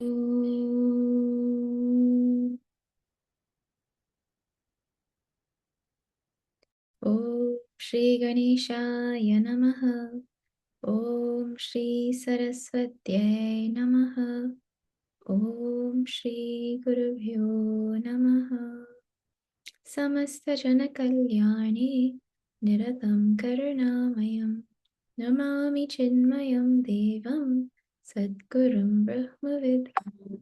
Om Shri Ganeshaya Namaha. Om Shri Saraswatyai Namaha. Om Shri Gurubhyo Namaha. Samasta Jana Kalyani Niratam Karunamayam Namami Chinmayam Devam Sadgurum Brahmavidham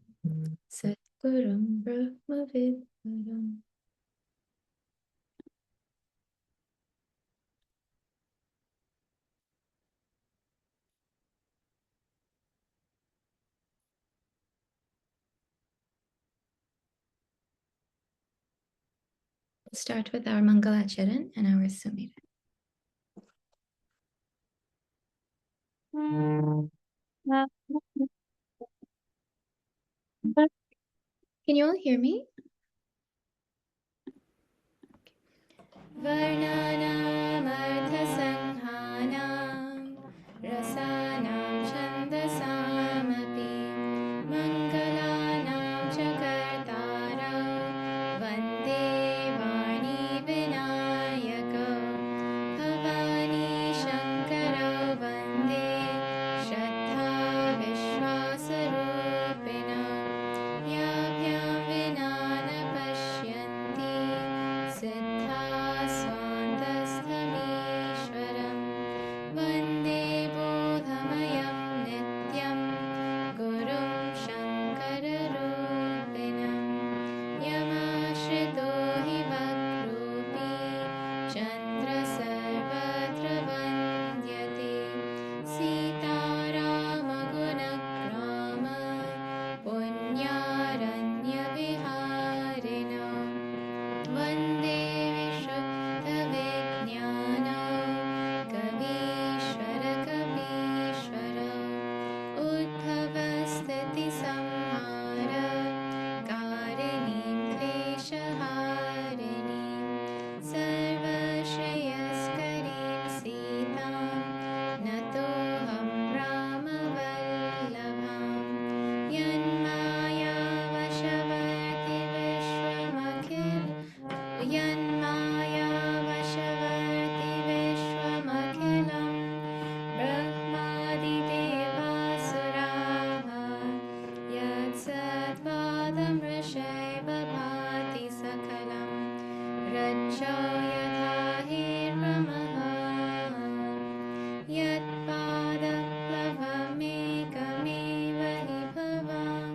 Sadgurum Brahmavidham. We'll start with our Mangalacharan and our Sumira. Can you all hear me? Varnanam rasanam chandasamapि mangalanam chakartaram vande vani vinayaka bhavani shankara vande shraddha vishwasarupinam yabhyam vinana pashyanti siddha swantasthamishwaram vande bodhamayam nityam gurum shankararupinam yamashrito hi vakrupi chandra sarvatra vandyate sitarama gunakrama punyaranya viharinam vande vishuddhaviज्ञाना कवीश्वर कवीश्वर उद्भवस्थितिसंहार कारिणीं क्लेशहारिणीं सर्वश्रेयस्करीं सीतां नतोऽहं रामवल्लभां यन्मायावशवर्ति विश्वमखिल यन्मायावशवर्ति विश्वमखिलं ब्रह्मादिदेवासुराः यत्सत्त्वादमृषैव भाति सकलं रज्जौ यथा हिरण्मयः यत्पादप्लवमेकमेव हि भवां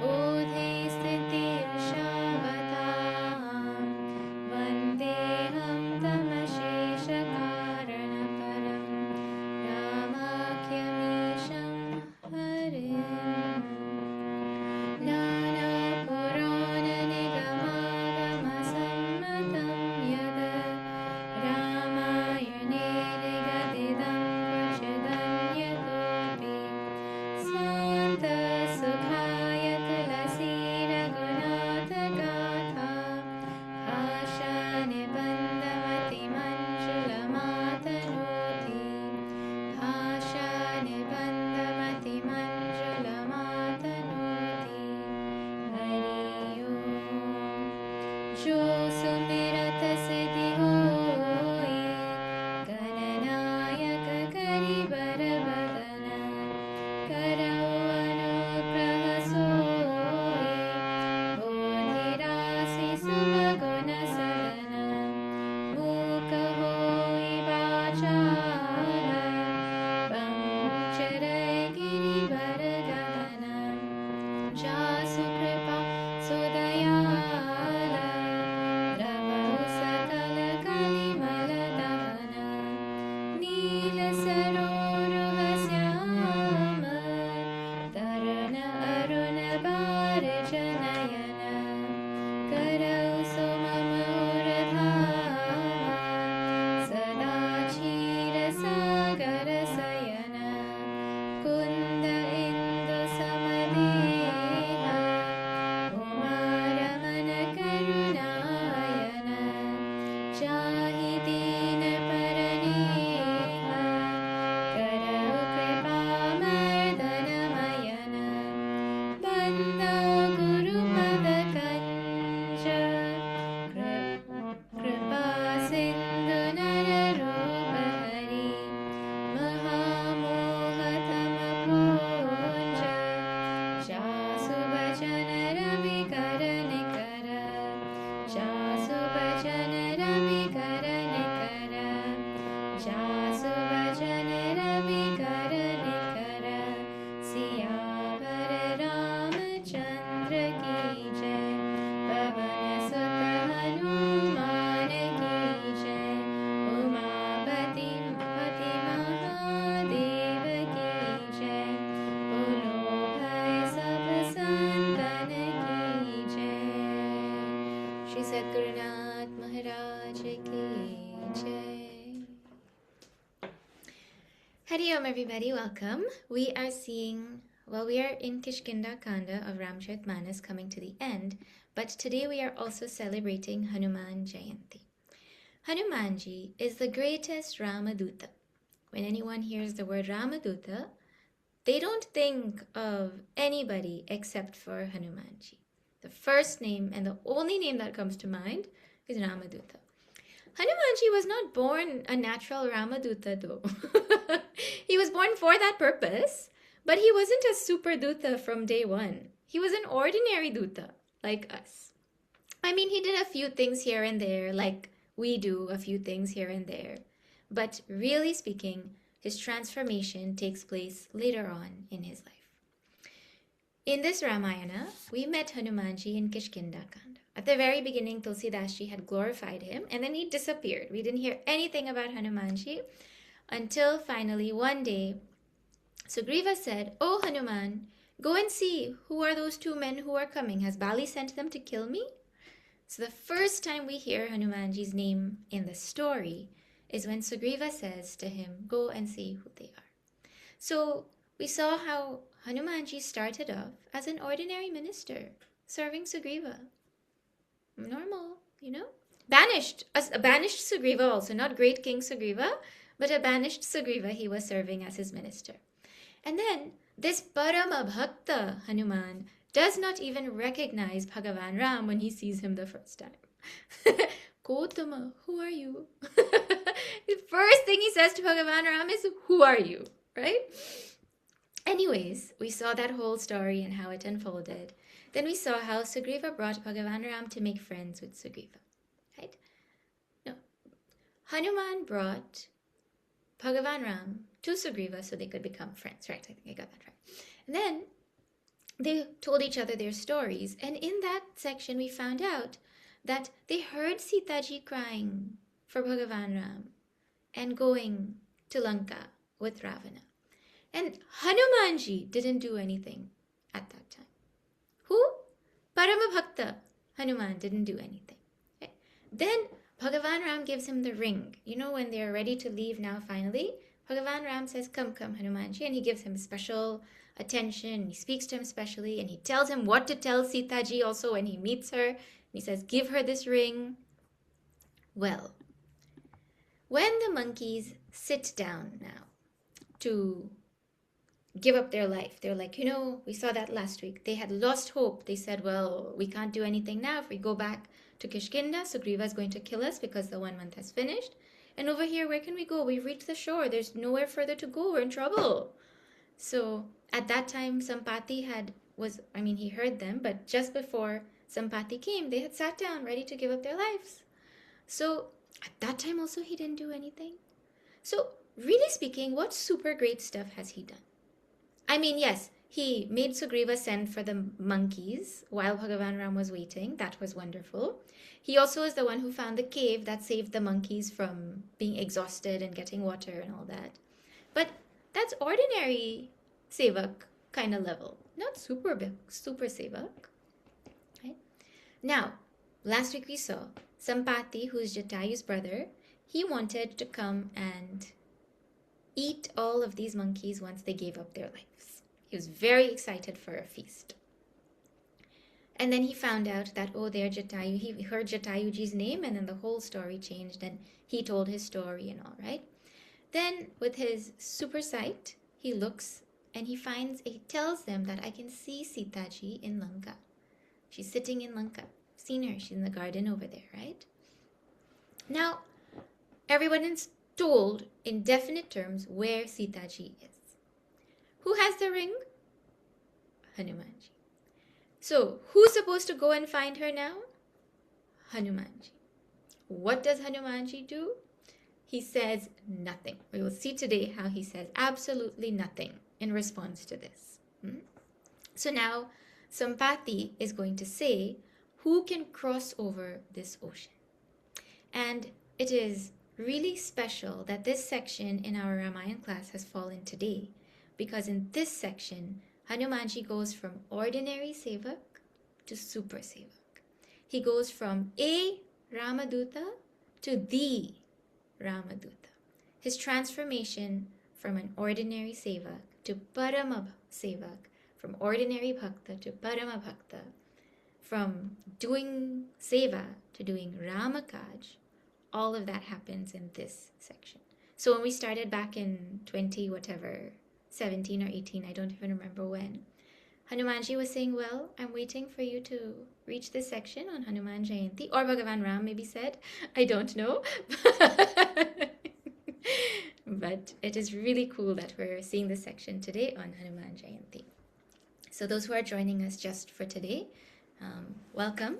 बोधे स्थितिर्षावताम् वन्देऽहं तमशेषकारणपरं रामाख्यमीशं हरिम् नानापुराणनिगमालयं Shri Sadgurunath Maharaj Ki Jai. Hari Om everybody, welcome. We are in Kishkinda Kanda of Ramcharitmanas coming to the end, but today we are also celebrating Hanuman Jayanti. Hanumanji is the greatest Ramaduta. When anyone hears the word Ramaduta, they don't think of anybody except for Hanumanji. The first name and the only name that comes to mind is Ramaduta. Hanumanji was not born a natural Ramaduta though. He was born for that purpose, but he wasn't a super Duta from day one. He was an ordinary Duta, like us. I mean, he did a few things here and there, like we do a few things here and there. But really speaking, his transformation takes place later on in his life. In this Ramayana, we met Hanumanji in Kishkinda Kanda. At the very beginning, Tulsidasji had glorified him, and then he disappeared. We didn't hear anything about Hanumanji until finally one day, Sugriva said, "Oh Hanuman, go and see who are those two men who are coming. Has Bali sent them to kill me?" So the first time we hear Hanumanji's name in the story is when Sugriva says to him, "Go and see who they are." So we saw how Hanumanji started off as an ordinary minister serving Sugriva. Normal, Banished. A banished Sugriva also, not great King Sugriva, but a banished Sugriva he was serving as his minister. And then this Parama Bhakta Hanuman does not even recognize Bhagavan Ram when he sees him the first time. Gotama, who are you? The first thing he says to Bhagavan Ram is, "Who are you?" Right? Anyways, we saw that whole story and how it unfolded. Then we saw how Sugriva brought Bhagavan Ram to make friends with Sugriva. Right? No. Hanuman brought Bhagavan Ram to Sugriva so they could become friends. Right, I think I got that right. And then they told each other their stories. And in that section, we found out that they heard Sitaji crying for Bhagavan Ram and going to Lanka with Ravana. And Hanumanji didn't do anything at that time. Who? Paramabhakta Hanuman didn't do anything. Okay? Then Bhagavan Ram gives him the ring. When they are ready to leave now finally, Bhagavan Ram says, "Come, Hanumanji," and he gives him special attention. He speaks to him specially, and he tells him what to tell Sitaji also when he meets her. And he says, "Give her this ring." Well, when the monkeys sit down now to give up their life, they're like, we saw that last week. They had lost hope. They said, "Well, we can't do anything now. If we go back to Kishkinda, Sugriva is going to kill us because the 1 month has finished. And over here, where can we go? We've reached the shore. There's nowhere further to go. We're in trouble." So at that time, Sampati he heard them, but just before Sampati came, they had sat down ready to give up their lives. So at that time also, he didn't do anything. So really speaking, what super great stuff has he done? I mean, yes, he made Sugriva send for the monkeys while Bhagavan Ram was waiting. That was wonderful. He also is the one who found the cave that saved the monkeys from being exhausted and getting water and all that. But that's ordinary sevak kind of level, not super sevak. Right? Now, last week we saw Sampati, who's Jatayu's brother, he wanted to come and eat all of these monkeys once they gave up their lives. He was very excited for a feast. And then he found out that, they're Jatayu. He heard Jatayuji's name, and then the whole story changed, and he told his story and all, right? Then, with his super sight, he looks, and he tells them that, "I can see Sitaji in Lanka. She's sitting in Lanka. I've seen her. She's in the garden over there," right? Now, everyone is told in definite terms where Sitaji is. Who has the ring? Hanumanji. So, who's supposed to go and find her now? Hanumanji. What does Hanumanji do? He says nothing. We will see today how he says absolutely nothing in response to this. So now, Sampati is going to say, who can cross over this ocean? And it is really special that this section in our Ramayana class has fallen today, because in this section, Hanumanji goes from ordinary sevak to super sevak. he goes from a Ramaduta to the Ramaduta. His transformation from an ordinary sevak to Parama sevak, from ordinary bhakta to Parama bhakta, from doing seva to doing Ramakaj, all of that happens in this section. So when we started back in 20 whatever, 17 or 18, I don't even remember when, Hanumanji was saying, well, I'm waiting for you to reach this section on Hanuman Jayanti, or Bhagavan Ram maybe said, I don't know. But it is really cool that we're seeing this section today on Hanuman Jayanti. So those who are joining us just for today, welcome.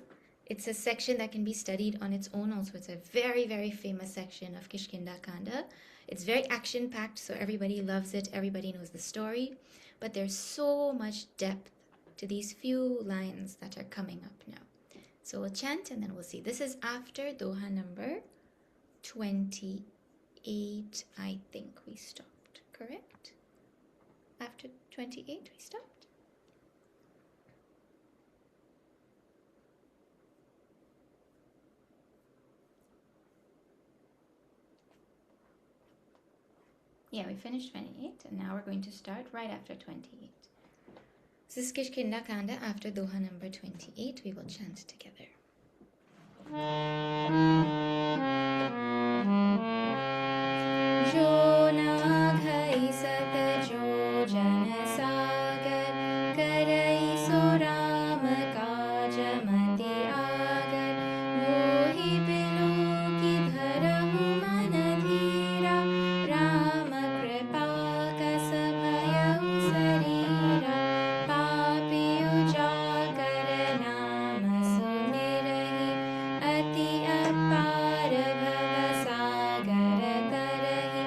It's a section that can be studied on its own also. It's a very, very famous section of Kishkinda Kanda. It's very action-packed, so everybody loves it. Everybody knows the story. But there's so much depth to these few lines that are coming up now. So we'll chant and then we'll see. This is after Doha number 28, I think we stopped, correct? After 28 we stopped? Yeah, we finished 28 and now we're going to start right after 28. This is Kishkinda Kanda after Doha number 28. We will chant together. Jo na ghai sat jo jan sagar karai so ram kaj mati agar mohi bilu ki dharahu man dhira ram kripa kas bhayahu sarira papi ujagar naam sumirahi ati apar bhava sagar tarahi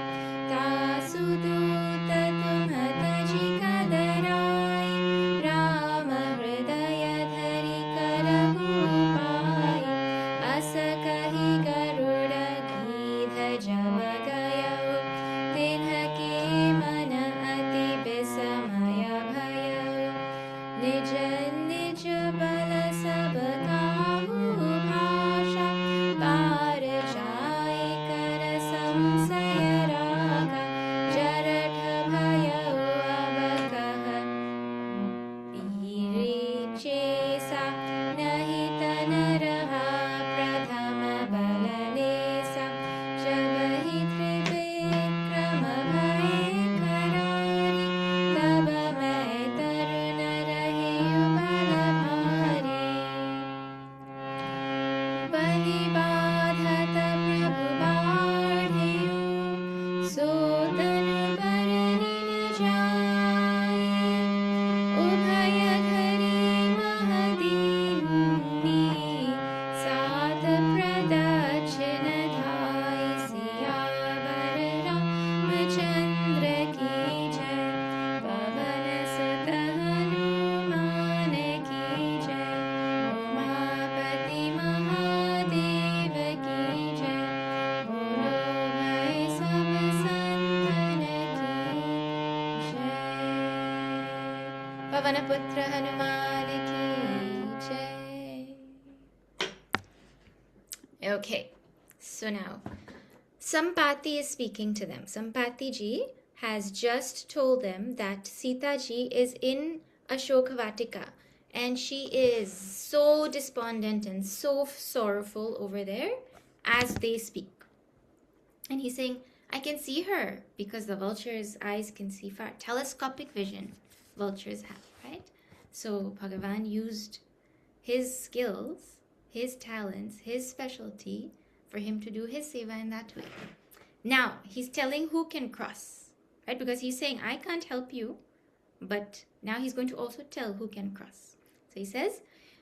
तासु दूत तुम्हत जिकदराई राम हृदय धरि करहु पाई अस कहि गरुड़ गीध जब गयउ तिन्हके मन अति विस्मय भयउ निज निज बल सब काहू भाषा पार जाय कर संशय रागा जरठ भयउ अब कह चेसा नहीं तन रहा प्रथम बल लेसा जब ही त्रिविक्रम भय करारी तब मैं तरुण रही बल भारी बलि बाधत प्रभु बाढ़ियो सो तनु बरनि न जाए उभय धरि महदीनी सात प्रदक्षिण धाई सियावर रामचंद्र की जय पवन सुत हनुमान की जय उमापति महादेव की जय बोलो भाई सब संतन की जय पवन पुत्र हनुमान की जय. Okay, so now Sampati is speaking to them. Sampati ji has just told them that Sita ji is in Ashokavatika and she is so despondent and so sorrowful over there as they speak. And he's saying, I can see her because the vulture's eyes can see far. Telescopic vision vultures have, right? So Bhagavan used his skills, his talents, his specialty for him to do his seva in that way. Now, he's telling who can cross, right? Because he's saying, I can't help you, but now he's going to also tell who can cross. So he says,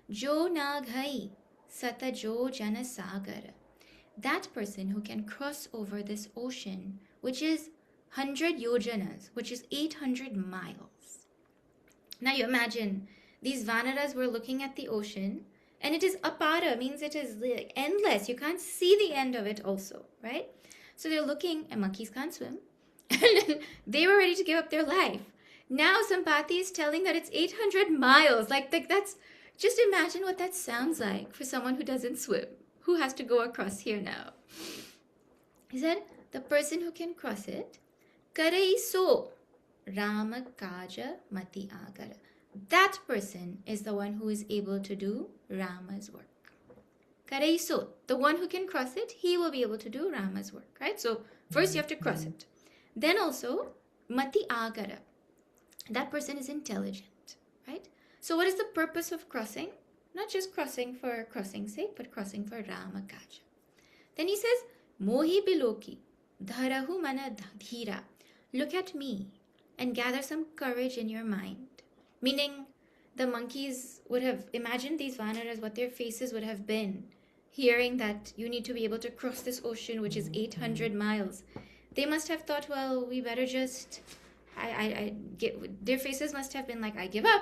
Jo na ghai sata jo jana sagar. That person who can cross over this ocean, which is 100 yojanas, which is 800 miles. Now you imagine, these vanaras were looking at the ocean, and it is apara, means it is like endless. You can't see the end of it also, right? So they're looking, and monkeys can't swim, and they were ready to give up their life. Now Sampati is telling that it's 800 miles. Like that's, Just imagine what that sounds like for someone who doesn't swim, who has to go across here now. He said, the person who can cross it, Karai so Rama Kaja Mati Agara. That person is the one who is able to do Rama's work. Karai so, the one who can cross it, he will be able to do Rama's work, right? So first you have to cross it. Then also, Mati Agara. That person is intelligent, right? So what is the purpose of crossing? Not just crossing for crossing's sake, but crossing for Rama Kaja. Then he says, Mohi biloki, dharahu mana dhira. Look at me and gather some courage in your mind. Meaning, the monkeys would have imagined these vanaras, what their faces would have been, hearing that you need to be able to cross this ocean, which is 800 miles. They must have thought, well, we better just, their faces must have been like, I give up.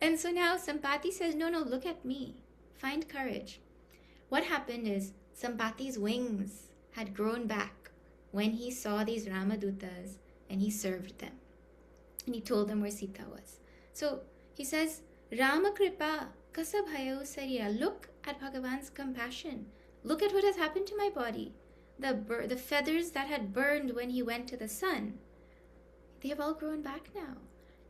And so now Sampati says, no, look at me. Find courage. What happened is Sampati's wings had grown back when he saw these Ramadutas and he served them. And he told them where Sita was. So he says, Rama Kripa Kasab Hayo Sarira. Look at Bhagavan's compassion. Look at what has happened to my body. The feathers that had burned when he went to the sun, they have all grown back now.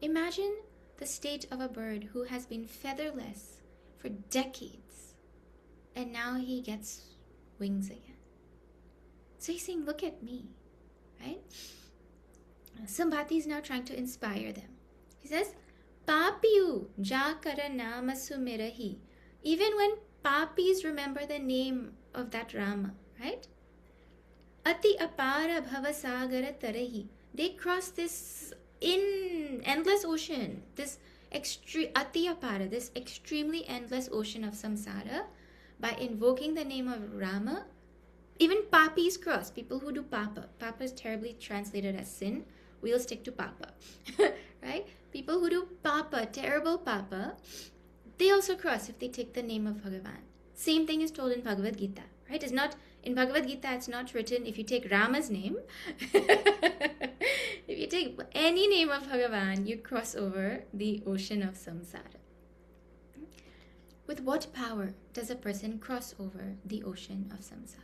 Imagine the state of a bird who has been featherless for decades, and now he gets wings again. So he's saying, look at me, right? Sambhati is now trying to inspire them. He says, Papiyu jakara nama sumirahi. Even when papis remember the name of that Rama, right? Ati apara bhavasagara tarahi. They cross this endless ocean, this ati apara, this extremely endless ocean of samsara, by invoking the name of Rama. Even papis cross, people who do papa. Papa is terribly translated as sin. We'll stick to papa, right? People who do papa, terrible papa, they also cross if they take the name of Bhagavan. Same thing is told in Bhagavad Gita, right? It's not in Bhagavad Gita. It's not written if you take Rama's name. If you take any name of Bhagavan, you cross over the ocean of samsara. With what power does a person cross over the ocean of samsara?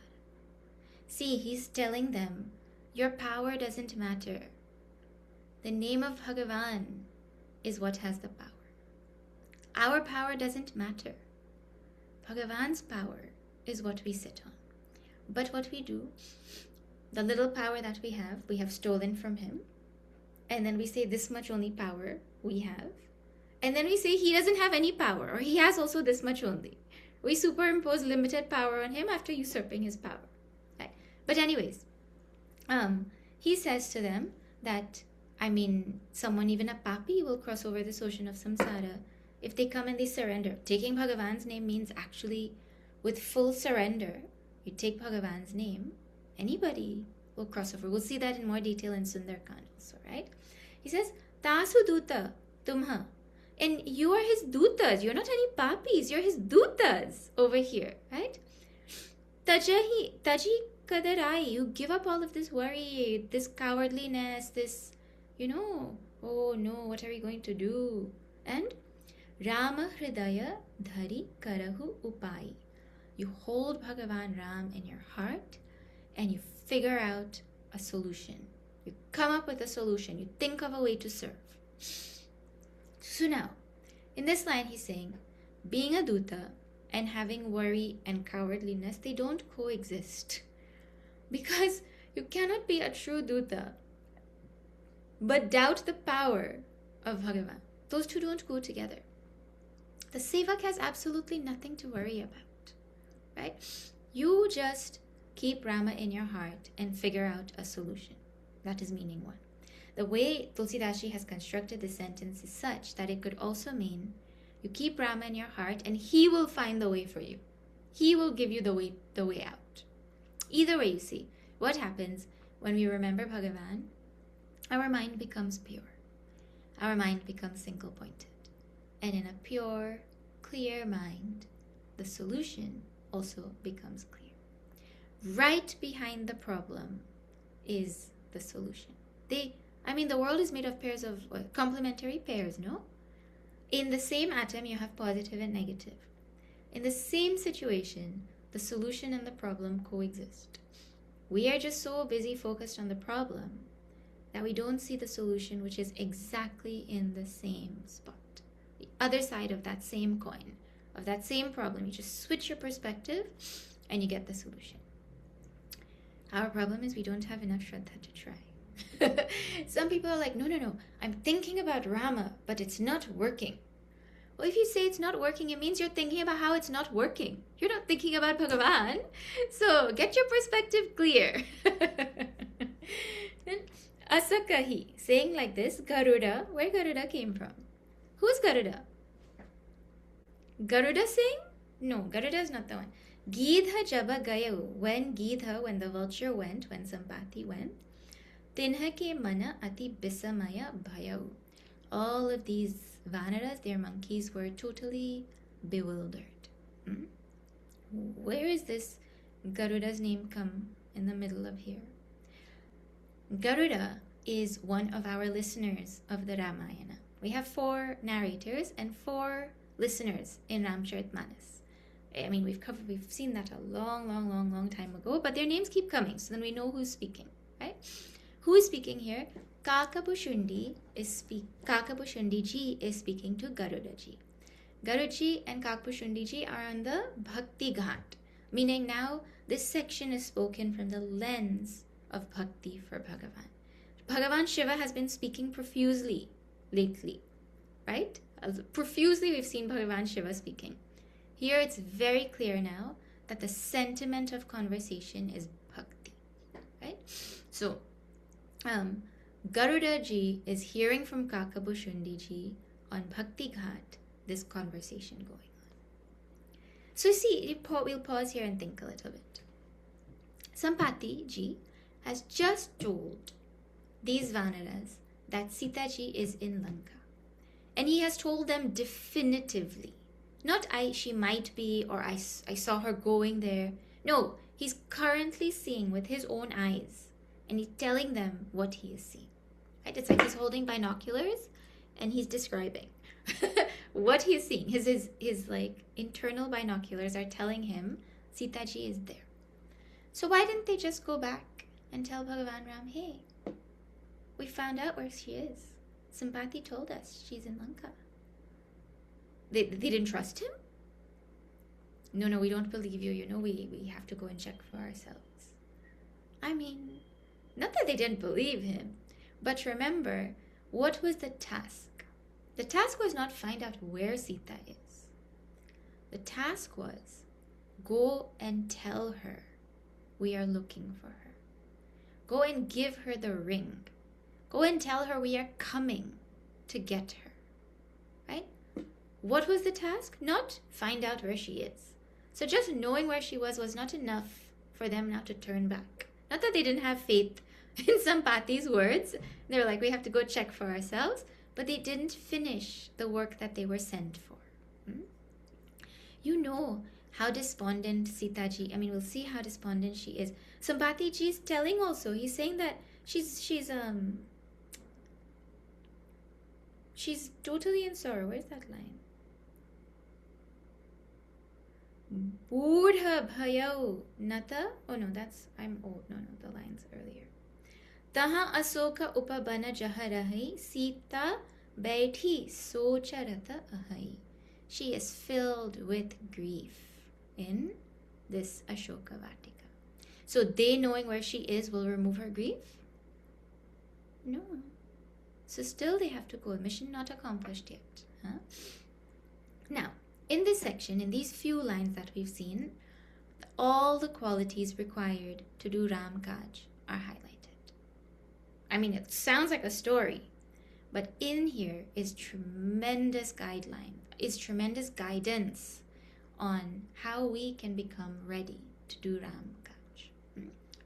See, he's telling them, your power doesn't matter. The name of Bhagavan is what has the power. Our power doesn't matter. Bhagavan's power is what we sit on. But what we do, the little power that we have stolen from him. And then we say this much only power we have. And then we say he doesn't have any power, or he has also this much only. We superimpose limited power on him after usurping his power. Right? But anyways, he says to them that, someone, even a papi, will cross over this ocean of samsara if they come and they surrender. Taking Bhagavan's name means actually with full surrender. You take Bhagavan's name, anybody will cross over. We'll see that in more detail in Sundarkand also, right? He says, Tasu Duta Tumha. And you are his Dutas. You're not any papis. You're his Dutas over here, right? Taji Kadarai. You give up all of this worry, this cowardliness, this, oh no, what are we going to do? And Rama Hridaya Dhari Karahu Upai. You hold Bhagavan Ram in your heart and you figure out a solution. You come up with a solution. You think of a way to serve. So now, in this line he's saying, being a Duta and having worry and cowardliness, they don't coexist. Because you cannot be a true Duta but doubt the power of Bhagavan. Those two don't go together. The Sevak has absolutely nothing to worry about, right? You just keep Rama in your heart and figure out a solution. That is meaning one. The way Tulsidashi has constructed this sentence is such that it could also mean you keep Rama in your heart and he will find the way for you. He will give you the way out. Either way, you see, what happens when we remember Bhagavan? Our mind becomes pure. Our mind becomes single-pointed. And in a pure, clear mind, the solution also becomes clear. Right behind the problem is the solution. The world is made of pairs of complementary pairs, no? In the same atom, you have positive and negative. In the same situation, the solution and the problem coexist. We are just so busy focused on the problem that we don't see the solution, which is exactly in the same spot. The other side of that same coin, of that same problem. You just switch your perspective and you get the solution. Our problem is we don't have enough Shraddha to try. Some people are like, no, I'm thinking about Rama, but it's not working. Well, if you say it's not working, it means you're thinking about how it's not working. You're not thinking about Bhagavan. So get your perspective clear. Then Asakahi, saying like this, Garuda, where Garuda came from? Who's Garuda? Garuda saying? No, Garuda is not the one. Gidha Jaba Gayu, when the vulture went, when Sampati went, Tinha ke mana ati bisamaya bhayau. All of these Vanaras, their monkeys, were totally bewildered. Where is this Garuda's name come in the middle of here? Garuda is one of our listeners of the Ramayana. We have 4 narrators and 4 listeners in Ramcharitmanas. I mean, we've seen that a long time ago, but their names keep coming, so then we know who's speaking, right? Who is speaking here? Kakabushundi ji is speaking to Garuda ji. Garuda ji and Kakabushundi ji are on the Bhakti Ghat, meaning now this section is spoken from the lens of Bhakti for Bhagavan. Bhagavan Shiva has been speaking profusely lately, right? Profusely we've seen Bhagavan Shiva speaking. Here it's very clear now that the sentiment of conversation is Bhakti, right? So, Garuda ji is hearing from Kakabushundi ji on Bhakti Ghat this conversation going on. So see, we'll pause here and think a little bit. Sampati ji has just told these Vanaras that Sita ji is in Lanka. And he has told them definitively. Not she might be, or I saw her going there. No, he's currently seeing with his own eyes. And he's telling them what he is seeing. Right? It's like he's holding binoculars and he's describing what he's seeing. His like internal binoculars are telling him Sita ji is there. So why didn't they just go back and tell Bhagavan Ram, hey, we found out where she is. Sampati told us she's in Lanka. They didn't trust him? No, we don't believe you. You know, we have to go and check for ourselves. I mean, not that they didn't believe him, but remember, what was the task? The task was not find out where Sita is. The task was go and tell her we are looking for her. Go and give her the ring. Go and tell her we are coming to get her. Right? What was the task? Not find out where she is. So just knowing where she was not enough for them not to turn back. Not that they didn't have faith in Sampati's words. They were like, we have to go check for ourselves. But they didn't finish the work that they were sent for. You know how despondent Sita ji, we'll see how despondent she is. Sampati ji is telling also, he's saying that she's totally in sorrow. Where's that line? Budha bhayau nata. Oh no, I'm old. No, the line's earlier. Taha asoka upabana jaharahi Sita baithi socharata ahai. She is filled with grief in this Ashoka Vatika. So they knowing where she is will remove her grief? No. So still they have to go. Mission not accomplished yet. Huh? Now, in this section, in these few lines that we've seen, all the qualities required to do Ram Kaj are highlighted. It sounds like a story, but in here is tremendous tremendous guidance on how we can become ready to do Ram Kaj.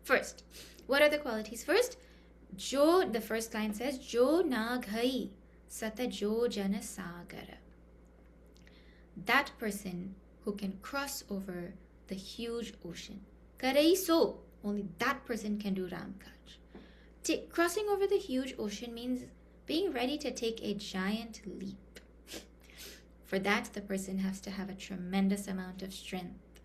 First, what are the qualities? First, the first line says, Jo naghai sata jo jana sagara. That person who can cross over the huge ocean. Karai so, only that person can do Ram Kaj. Crossing over the huge ocean means being ready to take a giant leap. For that, the person has to have a tremendous amount of strength.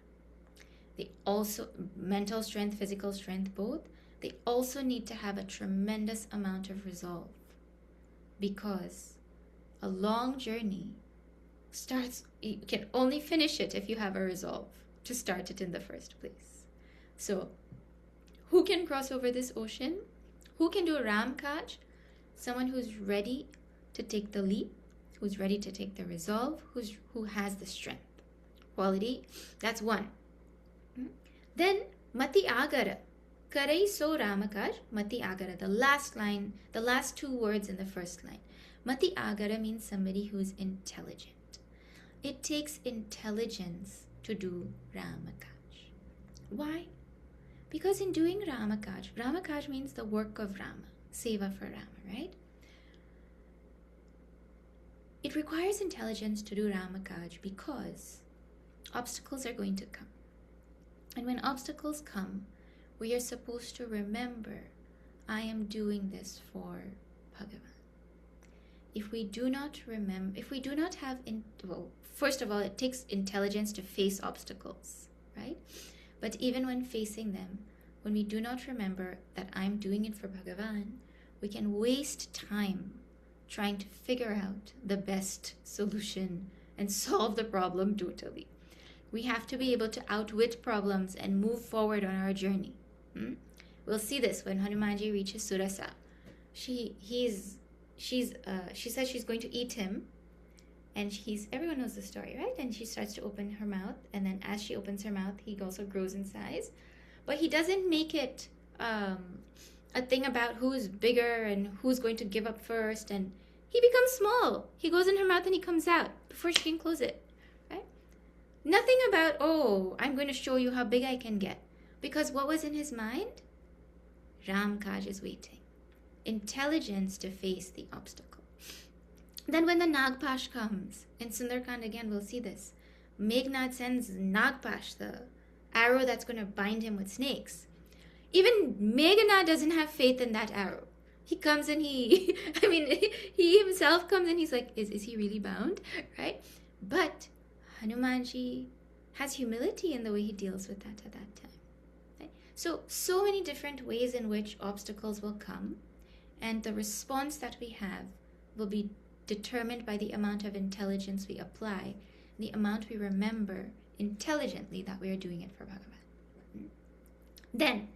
They also, mental strength, physical strength, both. They also need to have a tremendous amount of resolve, because a long journey starts, you can only finish it if you have a resolve to start it in the first place. So, who can cross over this ocean? Who can do Ram Kaj? Someone who's ready to take the leap, who's ready to take the resolve, who has the strength. Quality, that's one. Then, Mati Agara. Karai so Ramakaj, Mati Agara. The last line, the last two words in the first line. Mati Agara means somebody who's intelligent. It takes intelligence to do Ramakaj. Why? Because in doing Ramakaj, Ramakaj means the work of Rama, Seva for Rama, right? It requires intelligence to do Ramakaj because obstacles are going to come. And when obstacles come, we are supposed to remember, I am doing this for Bhagavan. If we do not remember, if we do not have, well, first of all, it takes intelligence to face obstacles, right? But even when facing them, when we do not remember that I'm doing it for Bhagavan, we can waste time trying to figure out the best solution and solve the problem totally. We have to be able to outwit problems and move forward on our journey. We'll see this when Hanumanji reaches Surasa. She says she's going to eat him, and everyone knows the story, right? And she starts to open her mouth, and then as she opens her mouth, he also grows in size. But he doesn't make it a thing about who's bigger and who's going to give up first, and he becomes small. He goes in her mouth and he comes out before she can close it, right? Nothing about, oh, I'm going to show you how big I can get. Because what was in his mind? Ram Kaj is waiting. Intelligence to face the obstacle. Then when the Nagpash comes, in Sundarkand again we'll see this. Meghnad sends Nagpash, the arrow that's going to bind him with snakes. Even Meghnad doesn't have faith in that arrow. He comes and he himself comes and he's like, is he really bound? Right? But Hanumanji has humility in the way he deals with that at that time. Right? So many different ways in which obstacles will come, and the response that we have will be determined by the amount of intelligence we apply, the amount we remember intelligently that we are doing it for Bhagavan. Then,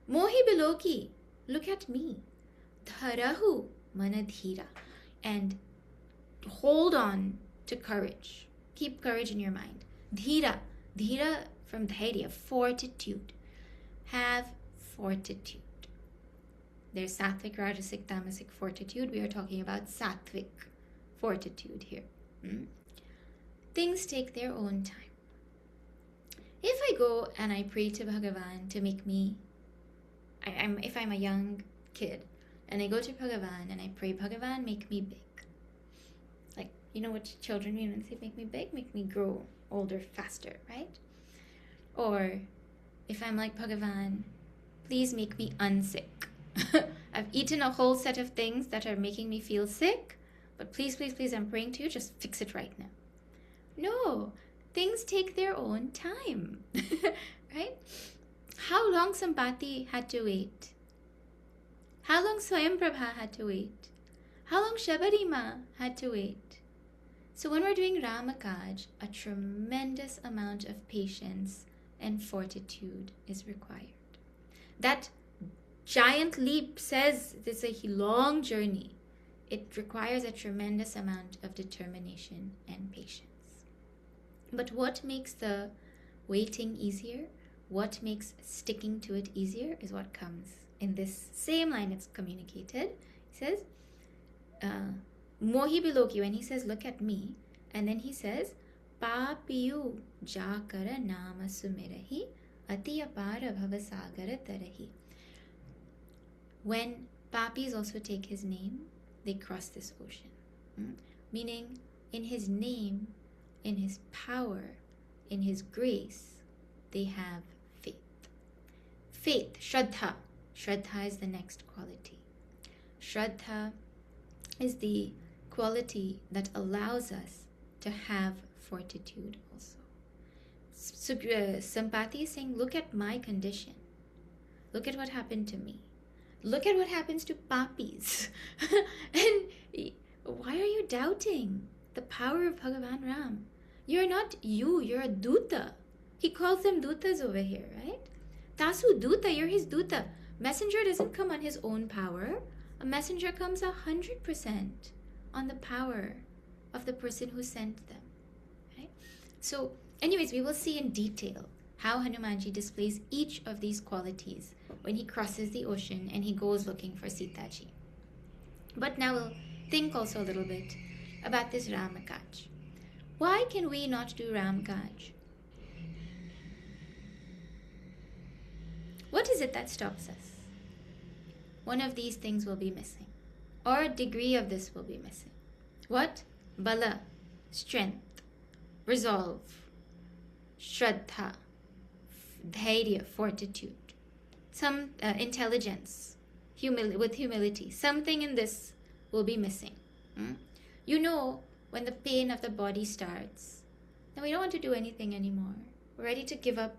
Mohi Biloki, look at me. Dharahu Manadhira. And hold on to courage. Keep courage in your mind. Dhira. Dhira from dhairya, fortitude. Have fortitude. There's sattvic, rajasic, tamasic fortitude. We are talking about sattvic fortitude here. Things take their own time. If I go and I pray to Bhagavan to make me, if I'm a young kid, and I go to Bhagavan and I pray, Bhagavan, make me big. Like, you know what children mean when they say, make me big? Make me grow older faster, right? Or, if I'm like, Bhagavan, please make me unsick. I've eaten a whole set of things that are making me feel sick, but please, please, please, I'm praying to you, just fix it right now. No, things take their own time, right? How long Sampati had to wait? How long Swayamprabha had to wait? How long Shabarima had to wait? So when we're doing Ramakaj, a tremendous amount of patience and fortitude is required. That giant leap says it's a long journey. It requires a tremendous amount of determination and patience. But what makes the waiting easier, what makes sticking to it easier, is what comes in this same line. It's communicated. He says, Mohi Biloki, when he says, look at me, and then he says, Papiyu jakara nama sumirahi ati apara bhavasagara tarahi. When papis also take his name, they cross this ocean. Meaning, in his name, in his power, in his grace, they have faith. Faith, Shraddha. Shraddha is the next quality. Shraddha is the quality that allows us to have fortitude also. Sampati is saying, look at my condition. Look at what happened to me. Look at what happens to papis. And why are you doubting the power of Bhagavan Ram? You're not you, you're a Duta. He calls them Dutas over here, right? Tasu Duta, you're his Duta. Messenger doesn't come on his own power. A messenger comes 100% on the power of the person who sent them. Right? So, anyways, we will see in detail how Hanumanji displays each of these qualities when he crosses the ocean and he goes looking for Sitaji. But now we'll think also a little bit about this Ramakaj. Why can we not do Ramakaj? What is it that stops us? One of these things will be missing, or a degree of this will be missing. What? Bala, strength, resolve, Shraddha, dhairya, fortitude, some intelligence, with humility. Something in this will be missing. You know, when the pain of the body starts, then we don't want to do anything anymore. We're ready to give up,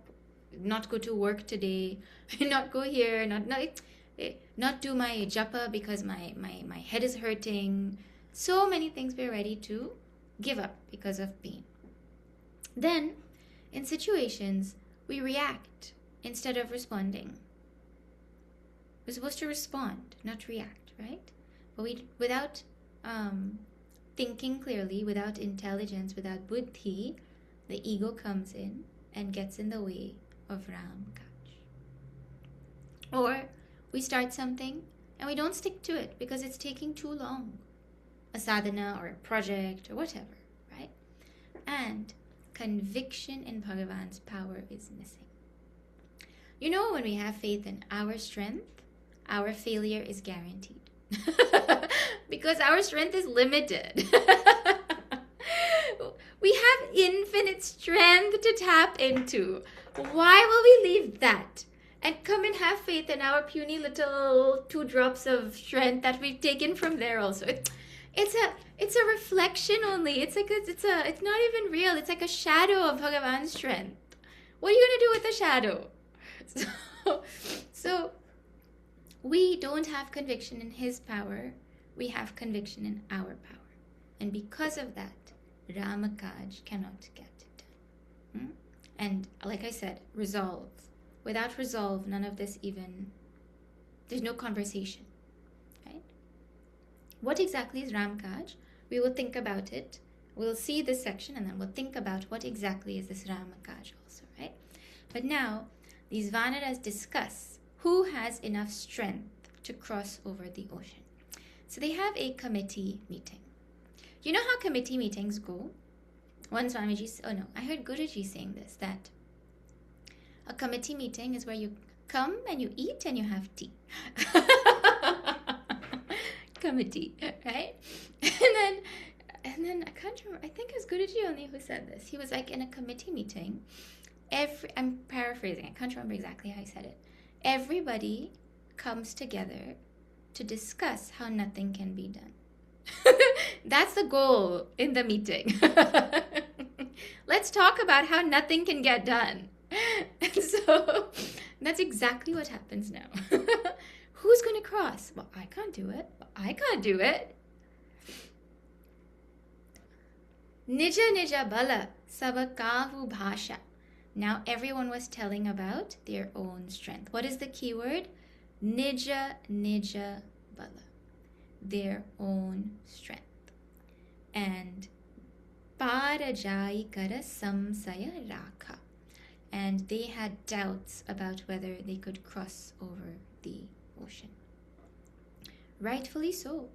not go to work today, not go here, not do my japa because my head is hurting. So many things we're ready to give up because of pain. Then, in situations, we react instead of responding. We're supposed to respond, not react, right? But without thinking clearly, without intelligence, without buddhi, the ego comes in and gets in the way of Ram Kaj. Or we start something and we don't stick to it because it's taking too long. A sadhana or a project or whatever, right? And conviction in Bhagavan's power is missing. You know, when we have faith in our strength, our failure is guaranteed. Because our strength is limited. We have infinite strength to tap into. Why will we leave that and come and have faith in our puny little 2 drops of strength that we've taken from there also? It's a reflection only. It's not even real. It's like a shadow of Bhagavan's strength. What are you going to do with the shadow? So we don't have conviction in his power. We have conviction in our power. And because of that, Ramakaj cannot get it done. And like I said, resolve. Without resolve, none of this there's no conversation. Right? What exactly is Ramakaj? We will think about it. We'll see this section and then we'll think about what exactly is this Ramakaj also, right? But now, these Vanaras discuss who has enough strength to cross over the ocean. So they have a committee meeting. You know how committee meetings go? One Swamiji, I heard Guruji saying this, that a committee meeting is where you come and you eat and you have tea. Committee, right? And then I can't remember, I think it was Guruji only who said this. He was like, in a committee meeting, I'm paraphrasing, I can't remember exactly how he said it. Everybody comes together to discuss how nothing can be done. That's the goal in the meeting. Let's talk about how nothing can get done. And so that's exactly what happens now. Who's going to cross? Well, I can't do it. Well, I can't do it. Nija nija bala sabakahu bhasha. Now everyone was telling about their own strength. What is the key word? Nija nija bala. Their own strength. And parajai kara samsaya rakha. And they had doubts about whether they could cross over the ocean. Rightfully so.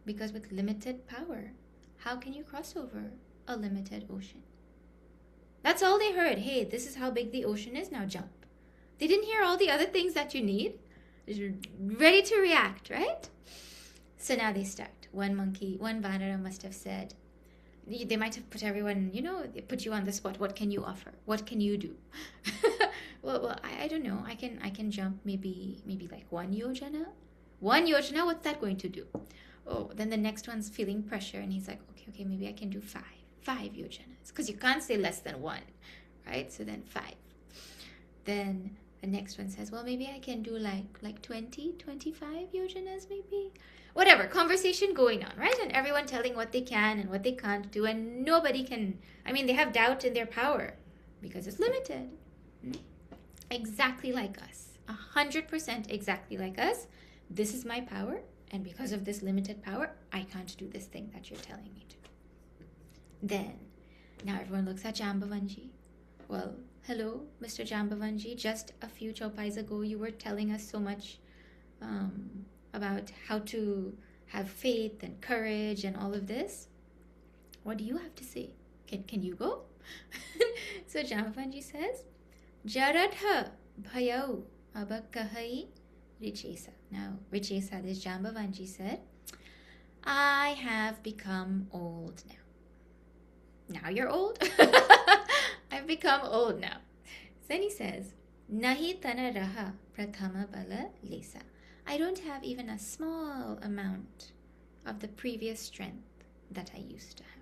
Because with limited power, how can you cross over a limited ocean? That's all they heard. Hey, this is how big the ocean is, now jump. They didn't hear all the other things that you need. Ready to react, right? So now they start. One Vanara must have said, they might have put everyone, they put you on the spot. What can you offer? What can you do? well, I don't know. I can jump maybe like 1 yojana. 1 yojana, what's that going to do? Oh, then the next one's feeling pressure and he's like, okay, maybe I can do 5. 5 yojanas, because you can't say less than 1, right? So then 5. Then the next one says, well, maybe I can do like 20, 25 yojanas maybe. Whatever, conversation going on, right? And everyone telling what they can and what they can't do, and nobody can, they have doubt in their power because it's limited. Exactly like us. 100% exactly like us. This is my power, and because of this limited power, I can't do this thing that you're telling me to. Then, now everyone looks at Jambavanji. Well, hello, Mr. Jambavanji. Just a few chaupais ago, you were telling us so much about how to have faith and courage and all of this. What do you have to say? Can you go? So Jambavanji says, Jaradha bhayau abakahai Richesa. Now, Richesa, this Jambavanji said, I have become old now. Now you're old? I've become old now. Then he says, Nahi tana raha prathama bala lesa. I don't have even a small amount of the previous strength that I used to have.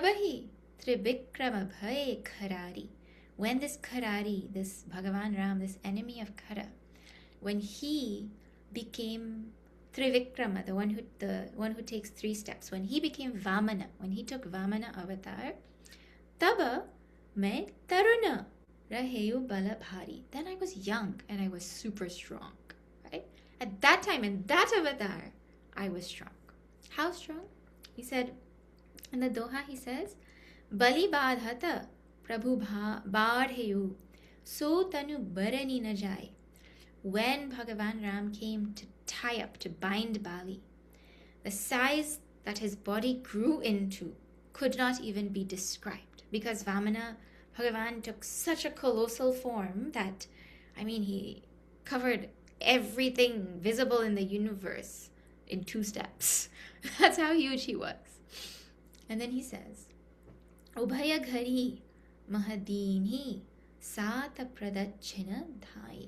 Jabahi tribikrama bhaye kharari. When this Kharari, this Bhagavan Ram, this enemy of Khara, when he became Trivikrama, the one who takes 3 steps, when he became Vamana, when he took Vamana avatar, Taba मैं taruna raheyu bala bhari. Then I was young and I was super strong, right? At that time, in that avatar, I was strong. How strong? He said, in the Doha, he says, Bali badhata prabhu badheyu so tanu barani na jai. When Bhagavan Ram came to tie up, to bind Bali, the size that his body grew into could not even be described. Because Vamana, Bhagavan took such a colossal form that, he covered everything visible in the universe in 2 steps. That's how huge he was. And then he says, Ubhaya ghari mahadini sata pradachina dhai.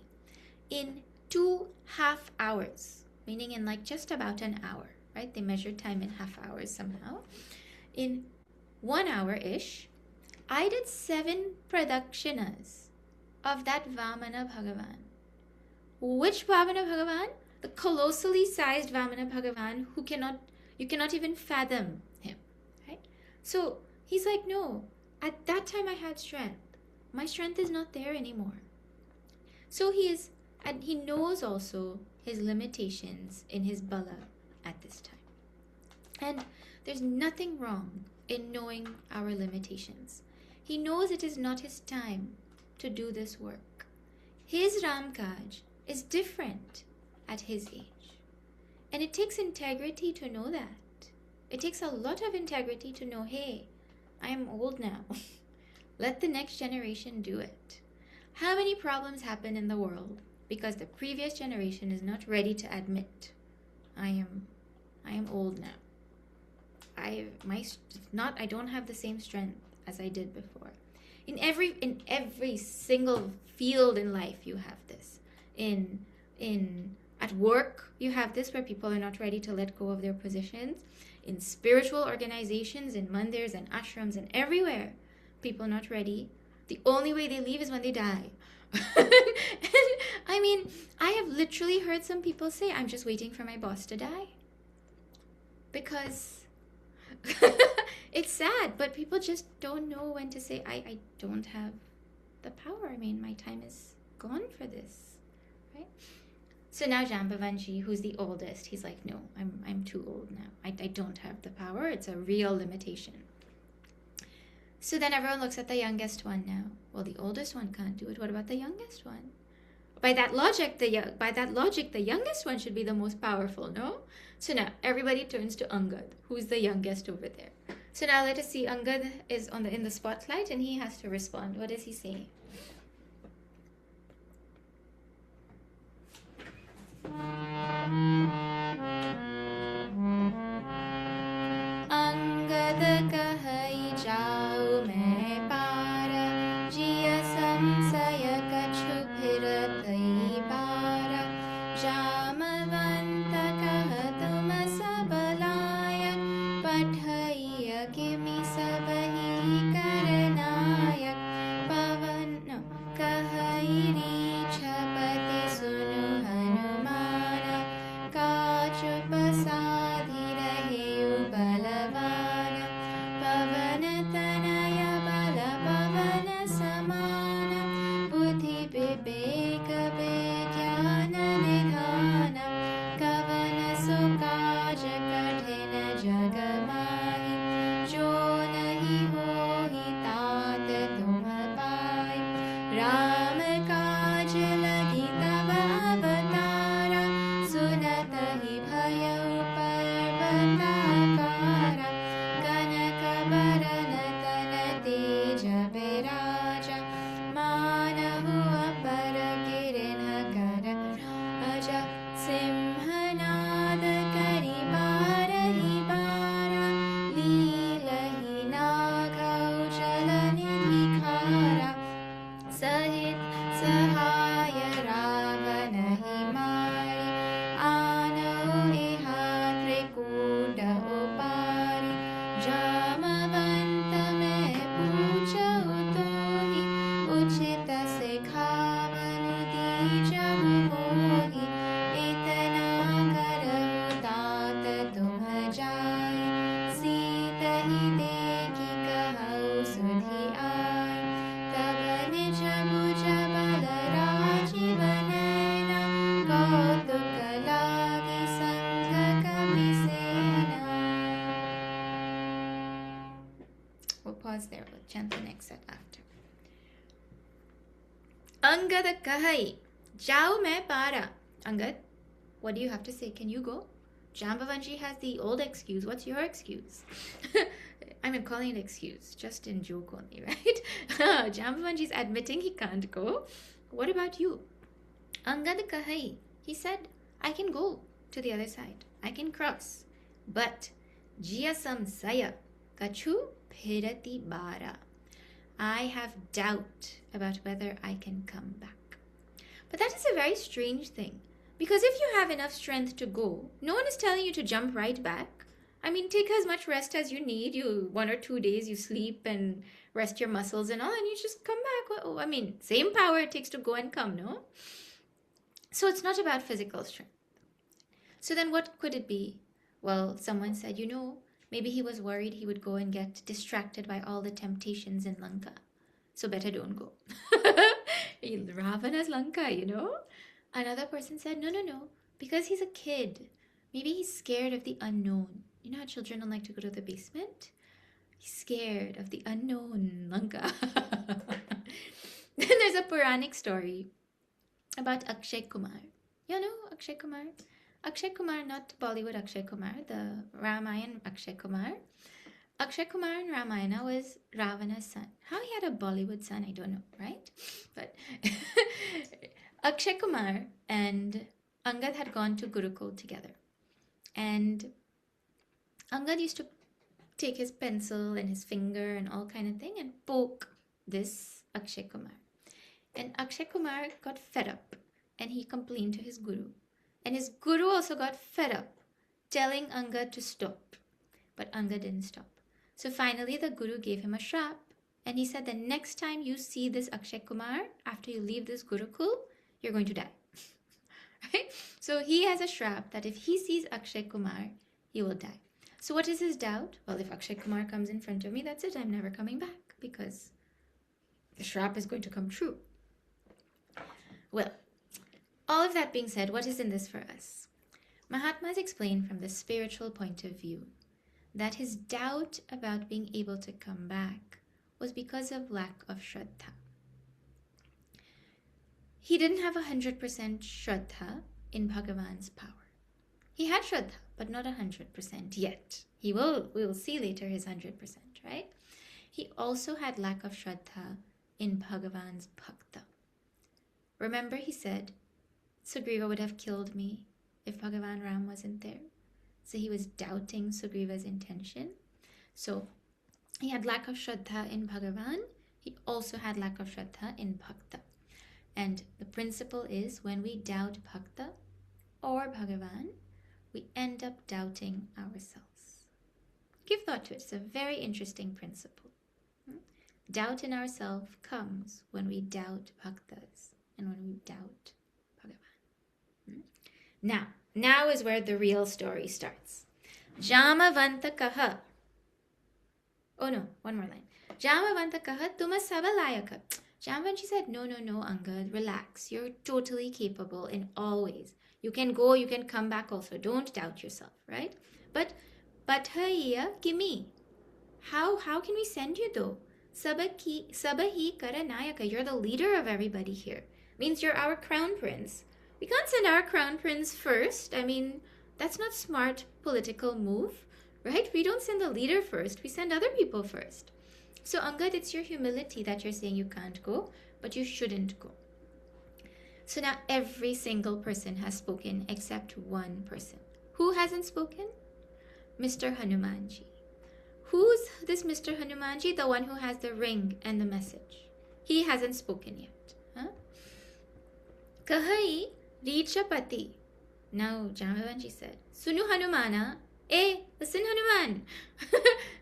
In 2.5 hours, meaning in just about an hour, right? They measured time in half hours somehow. In 1 hour-ish, I did 7 pradakshinas of that Vamana Bhagavan. Which Vamana Bhagavan? The colossally sized Vamana Bhagavan you cannot even fathom him, right? So he's like, no, at that time I had strength. My strength is not there anymore. So and he knows also his limitations in his bala at this time. And there's nothing wrong in knowing our limitations. He knows it is not his time to do this work. His Ramkaj is different at his age. And it takes integrity to know that. It takes a lot of integrity to know, hey, I'm old now. Let the next generation do it. How many problems happen in the world because the previous generation is not ready to admit, I am old now. I don't have the same strength as I did before. In every single field in life, you have this. At work, you have this where people are not ready to let go of their positions. In spiritual organizations, in mandirs and ashrams and everywhere, people not ready. The only way they leave is when they die. And I have literally heard some people say, I'm just waiting for my boss to die. Because it's sad, but people just don't know when to say, I don't have the power. My time is gone for this, right? So now Jambavanji, who's the oldest, he's like, no, I'm too old now. I don't have the power. It's a real limitation. So then everyone looks at the youngest one now. Well, the oldest one can't do it. What about the youngest one? By that logic, the youngest one should be the most powerful, no? So now everybody turns to Angad, who's the youngest over there. So now let us see. Angad is in the spotlight, and he has to respond. What does he say? Angad kahai jao main para, jiya samsaya kachu phiratai para, jamavanta kaha tum sabalayak, pathaiya kim pause there. We'll chant the next set after. Angad kahai, jao main para. Angad, what do you have to say? Can you go? Jambavanshi has the old excuse. What's your excuse? I'm calling it excuse, just in joke only, right? Jambavanshi is admitting he can't go. What about you? Angad kahai. He said, I can go to the other side. I can cross. But jiyasam saya kachu phirati bara. I have doubt about whether I can come back. But that is a very strange thing. Because if you have enough strength to go, no one is telling you to jump right back. I mean, take as much rest as you need. 1 or 2 days, you sleep and rest your muscles and all, and you just come back. Oh, I mean, same power it takes to go and come, no? So it's not about physical strength. So then what could it be? Well, someone said, maybe he was worried he would go and get distracted by all the temptations in Lanka. So better don't go. Ravana's Lanka, Another person said, no, because he's a kid. Maybe he's scared of the unknown. You know how children don't like to go to the basement? He's scared of the unknown Lanka. Then there's a Puranic story about Akshay Kumar. You know Akshay Kumar? Akshay Kumar, not Bollywood Akshay Kumar, the Ramayana Akshay Kumar. Akshay Kumar in Ramayana was Ravana's son. How he had a Bollywood son, I don't know, right? But Akshay Kumar and Angad had gone to Gurukul together. And Angad used to take his pencil and his finger and all kind of thing and poke this Akshay Kumar. And Akshay Kumar got fed up and he complained to his guru. And his guru also got fed up, telling Angad to stop. But Angad didn't stop. So finally the guru gave him a shrap. And he said the next time you see this Akshay Kumar, after you leave this Gurukul, you're going to die. Right? So he has a shrap that if he sees Akshay Kumar, he will die. So what is his doubt? Well, if Akshay Kumar comes in front of me, that's it. I'm never coming back because the shrap is going to come true. Well, all of that being said, what is in this for us? Mahatmas explained from the spiritual point of view that his doubt about being able to come back was because of lack of Shraddha. He didn't have 100% Shraddha in Bhagavan's power. He had Shraddha, but not 100% yet. We will see later his 100%, right? He also had lack of Shraddha in Bhagavan's Bhakta. Remember he said, Sugriva would have killed me if Bhagavan Ram wasn't there. So he was doubting Sugriva's intention. So he had lack of Shraddha in Bhagavan. He also had lack of Shraddha in Bhakta. And the principle is when we doubt Bhakta or Bhagavan, we end up doubting ourselves. Give thought to it. It's a very interesting principle. Doubt in ourselves comes when we doubt Bhaktas and when we doubt Bhagavan. Now is where the real story starts. Jamavanta kaha. Oh no, one more line. Jamavanta kaha tuma savalayaka. Jamvanshi said, no, Angad, relax. You're totally capable in all ways. You can go, you can come back also. Don't doubt yourself, right? But haiya kimi. How can we send you though? Sabahi karanayaka. You're the leader of everybody here. Means you're our crown prince. We can't send our crown prince first. I mean, that's not smart political move, right? We don't send the leader first. We send other people first. So Angad, it's your humility that you're saying you can't go, but you shouldn't go. So now every single person has spoken except one person. Who hasn't spoken? Mr. Hanumanji. Who's this Mr. Hanumanji? The one who has the ring and the message. He hasn't spoken yet. Kahai Richapati. Now Jambanji said, Sunu Hanumana. Listen Hanuman.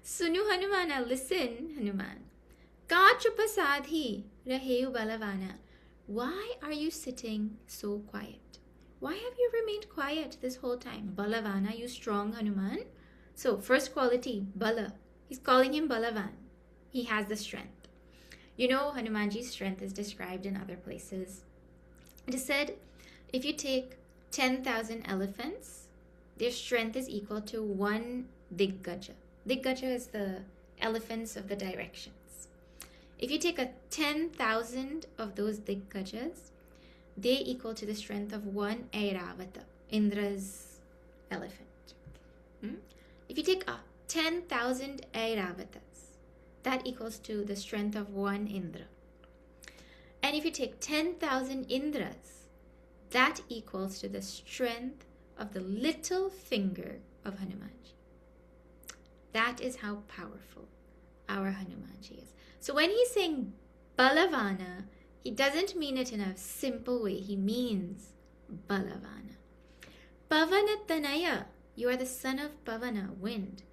Sunu Hanumana, listen Hanuman. Kachupasadhi Raheu Balavana. Why are you sitting so quiet? Why have you remained quiet this whole time? Balavana, you strong Hanuman. So first quality, Bala. He's calling him Balavan. He has the strength. You know, Hanumanji's strength is described in other places. It is said, if you take 10,000 elephants, their strength is equal to one Diggaja. Diggaja is the elephants of the directions. If you take 10,000 of those Diggajas, they equal to the strength of one Airavata, Indra's elephant. If you take 10,000 Airavatas, that equals to the strength of one Indra. And if you take 10,000 Indras, that equals to the strength of the little finger of Hanumanji. That is how powerful our Hanumanji is. So when he's saying Balavana, he doesn't mean it in a simple way. He means Balavana. Pavanatanaya, you are the son of Pavana, wind.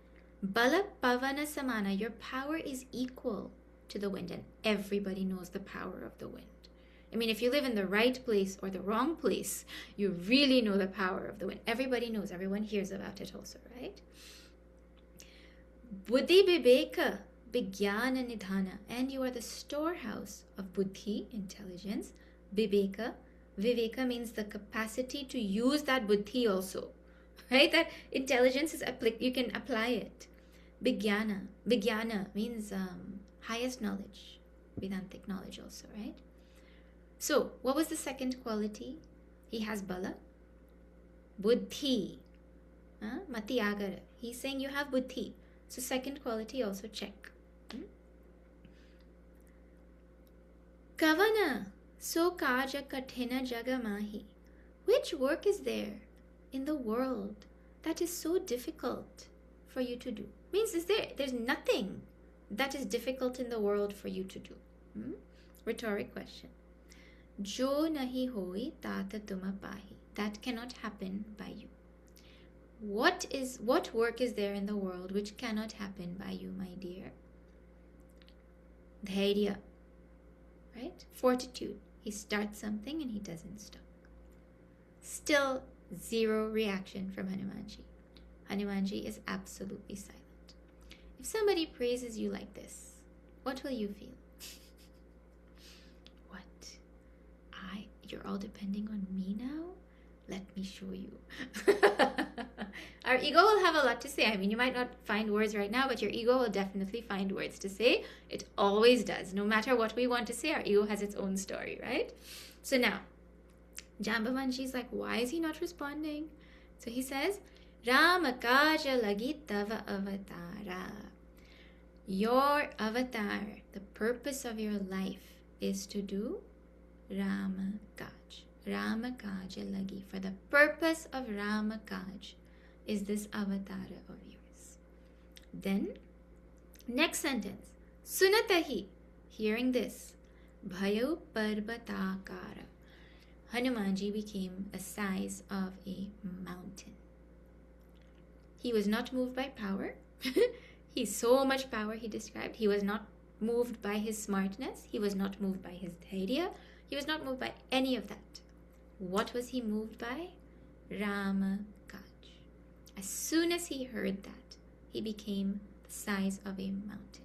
Bala Pavana Samana, your power is equal to the wind, and everybody knows the power of the wind. I mean, if you live in the right place or the wrong place, you really know the power of the wind. Everybody knows, everyone hears about it also, right? Buddhi Viveka, Vigyana Nidhana, and you are the storehouse of Buddhi, intelligence. Viveka, Viveka means the capacity to use that Buddhi also, right? That intelligence is, you can apply it. Vigyana, Vigyana means highest knowledge, Vedantic knowledge also, right? So, what was the second quality? He has Bala. Buddhi. Mati Agara. He's saying you have Buddhi. So, second quality also check. Kavana. So kaja kathina jagamahi. Which work is there in the world that is so difficult for you to do? Means there's nothing that is difficult in the world for you to do. Rhetoric question. Jo nahi hoi tata tuma pahi. That cannot happen by you. What work is there in the world which cannot happen by you, my dear? Dhairya. Right? Fortitude. He starts something and he doesn't stop. Still zero reaction from Hanumanji. Hanumanji is absolutely silent. If somebody praises you like this, what will you feel? What? You're all depending on me now? Let me show you. Our ego will have a lot to say. I mean, you might not find words right now, but your ego will definitely find words to say. It always does. No matter what we want to say, our ego has its own story, right? So now, Jambavanji's like, why is he not responding? So he says, Rama kaja lagi tava avatara. Your avatar, the purpose of your life is to do Rama Kaj. Rama Kaja lagi. For the purpose of Rama Kaj is this avatar of yours. Then, next sentence. Sunatahi. Hearing this. Bhayo parvatakara. Hanumanji became the size of a mountain. He was not moved by power. He's so much power, he described. He was not moved by his smartness. He was not moved by his dhairya. He was not moved by any of that. What was he moved by? Rama Kaj. As soon as he heard that, he became the size of a mountain.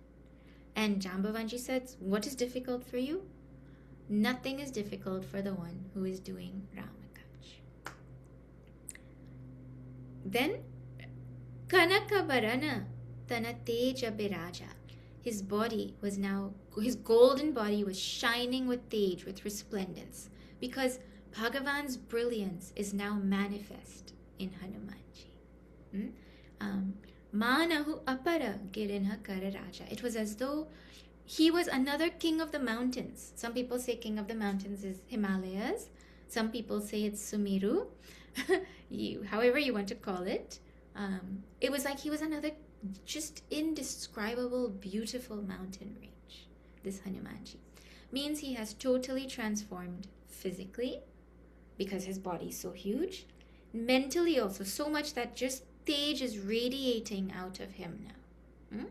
And Jambavanji said, what is difficult for you? Nothing is difficult for the one who is doing Rama Kaj. Then, Kanaka Varana Tana Teja Biraja. His body was now, his golden body was shining with tej, with resplendence, because Bhagavan's brilliance is now manifest in Hanumanji. Manahu apara girinha kararaja. It was as though he was another king of the mountains. Some people say king of the mountains is Himalayas. Some people say it's Sumeru. However you want to call it. It was like he was another just indescribable, beautiful mountain range. This Hanumanji. Means he has totally transformed physically, because his body is so huge. Mentally also, so much that just tej is radiating out of him now.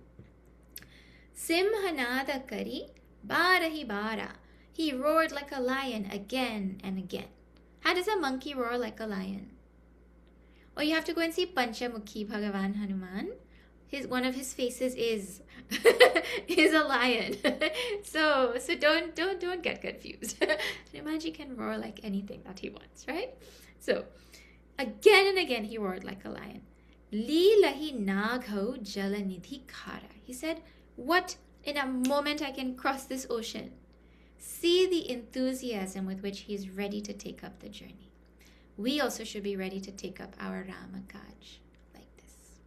Simhanada kari barahi bara. He roared like a lion again and again. How does a monkey roar like a lion? Oh, you have to go and see Panchamukhi Bhagavan Hanuman. One of his faces is a lion. so don't get confused. Hanumanji can roar like anything that he wants, right? So again and again he roared like a lion. Li lahi naghau jalanidhi khara. He said, What, in a moment I can cross this ocean. See the enthusiasm with which he is ready to take up the journey. We also should be ready to take up our Ramakaj like this.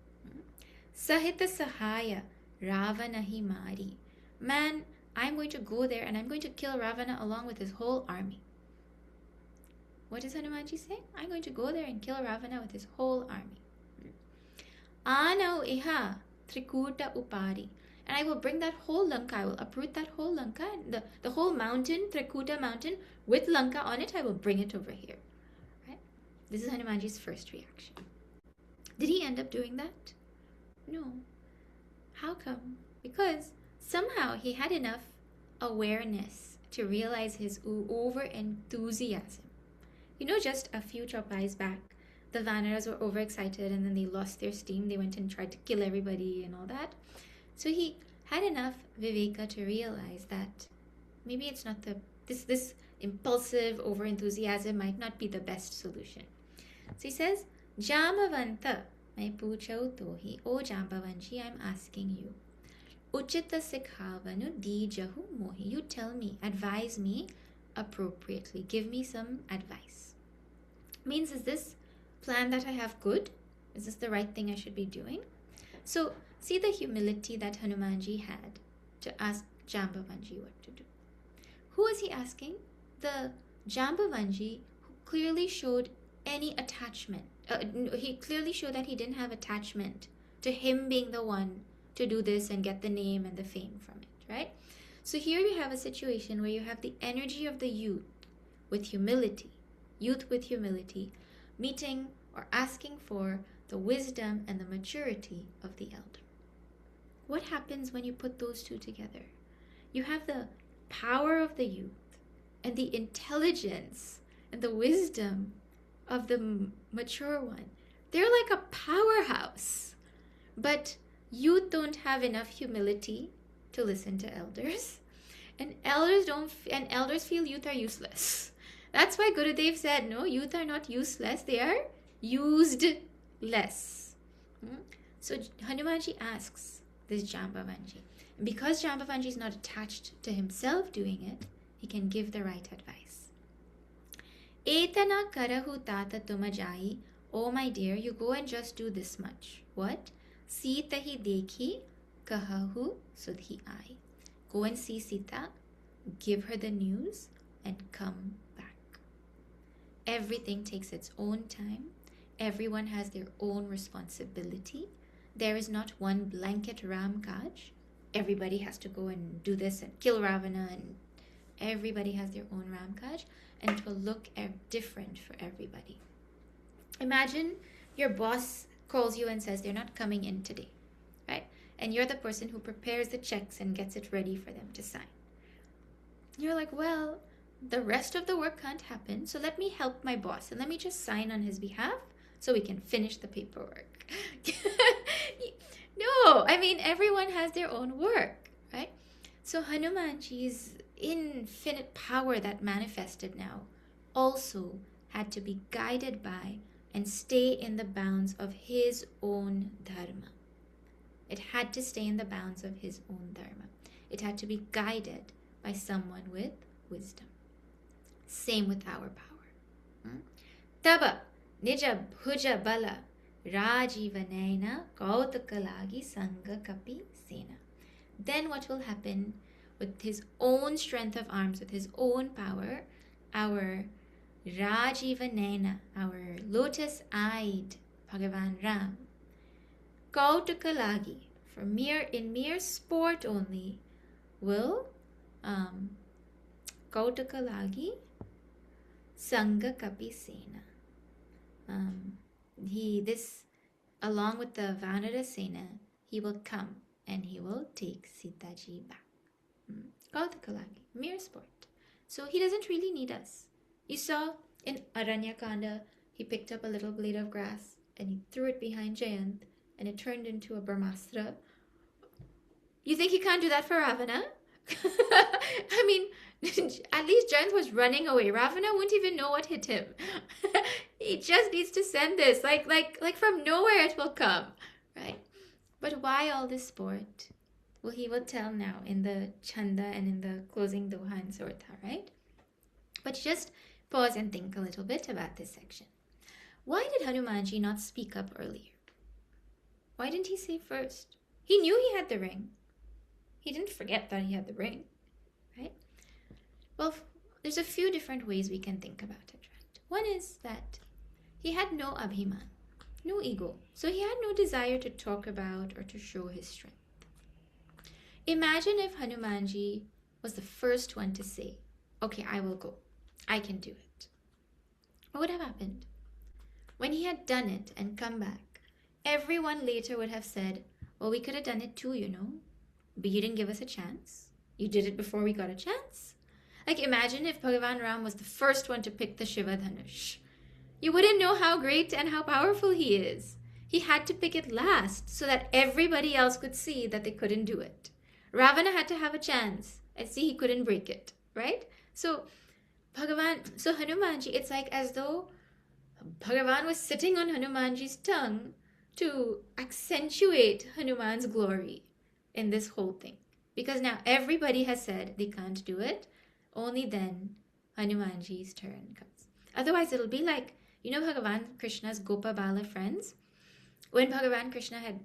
Sahita Sahaya Ravanahi Mari. Man, I'm going to go there and I'm going to kill Ravana along with his whole army. What does Hanumanji say? I'm going to go there and kill Ravana with his whole army. Anau iha trikuta upari. And I will bring that whole Lanka, I will uproot that whole Lanka, the whole mountain, Trikuta mountain, with Lanka on it, I will bring it over here. Right? This is Hanumanji's first reaction. Did he end up doing that? No. How come? Because somehow he had enough awareness to realize his over-enthusiasm. Just a few chapais back, the Vanaras were overexcited and then they lost their steam. They went and tried to kill everybody and all that. So he had enough viveka to realize that maybe it's not this impulsive over-enthusiasm might not be the best solution. So he says, Jamavanta, mai puchau tohi, O Jambavanji, I'm asking you. Uchita sikhavanu dijahu mohi. You tell me, advise me appropriately. Give me some advice. Means, is this plan that I have good? Is this the right thing I should be doing? So, see the humility that Hanumanji had to ask Jambavanji what to do. Who was he asking? The Jambavanji who clearly showed any attachment. He clearly showed that he didn't have attachment to him being the one to do this and get the name and the fame from it, right? So here you have a situation where you have the energy of the youth with humility, meeting or asking for the wisdom and the maturity of the elder. What happens when you put those two together? You have the power of the youth and the intelligence and the wisdom of the mature one. They're like a powerhouse. But youth don't have enough humility to listen to elders. And elders feel youth are useless. That's why Gurudev said, no, youth are not useless. They are used less. So Hanumanji asks this Jambavanji. Because Jambavanji is not attached to himself doing it, he can give the right advice. Etana karahu tata tumajai. Oh my dear, you go and just do this much. What? Sita hi dekhi kahahu sudhi ai. Go and see Sita, give her the news, and come back. Everything takes its own time. Everyone has their own responsibility. There is not one blanket Ramkaj. Everybody has to go and do this and kill Ravana, and everybody has their own Ramkaj, and it will look different for everybody. Imagine your boss calls you and says they're not coming in today, right? And you're the person who prepares the checks and gets it ready for them to sign. You're like, well, the rest of the work can't happen, so let me help my boss and let me just sign on his behalf so we can finish the paperwork. No, I mean, everyone has their own work, right? So Hanumanji's infinite power that manifested now also had to be guided by and stay in the bounds of his own dharma. It had to stay in the bounds of his own dharma. It had to be guided by someone with wisdom. Same with our power. Taba nija bhuja bala rajivanena kautakalagi sanga kapi sena. Then what will happen with his own strength of arms, with his own power, our Rajivanena, our lotus-eyed Bhagavan Ram, Kautakalagi, in mere sport only, will Kautakalagi Sanga Kapi Sena. Along with the Vanara Sena, he will come and he will take Sitaji back. Kautakalagi, mere sport. So he doesn't really need us. You saw in Aranyakanda, he picked up a little blade of grass and he threw it behind Jayant and it turned into a Brahmastra. You think he can't do that for Ravana? I mean, at least Jayant was running away. Ravana wouldn't even know what hit him. He just needs to send this. Like from nowhere it will come, right? But why all this sport? Well, he will tell now in the Chanda and in the closing Doha and Sorta, right? But just pause and think a little bit about this section. Why did Hanumanji not speak up earlier? Why didn't he say first? He knew he had the ring. He didn't forget that he had the ring, right? Well, there's a few different ways we can think about it, right? One is that he had no abhiman, no ego. So he had no desire to talk about or to show his strength. Imagine if Hanumanji was the first one to say, okay, I will go. I can do it. What would have happened? When he had done it and come back, everyone later would have said, well, we could have done it too, you know, but you didn't give us a chance. You did it before we got a chance. Like, imagine if Bhagavan Ram was the first one to pick the Shiva Dhanush. You wouldn't know how great and how powerful he is. He had to pick it last so that everybody else could see that they couldn't do it. Ravana had to have a chance and see he couldn't break it, right? So Hanumanji, it's like as though Bhagavan was sitting on Hanumanji's tongue to accentuate Hanuman's glory in this whole thing. Because now everybody has said they can't do it. Only then Hanumanji's turn comes. Otherwise, it'll be like, you know, Bhagavan Krishna's Gopa Bala friends? When Bhagavan Krishna had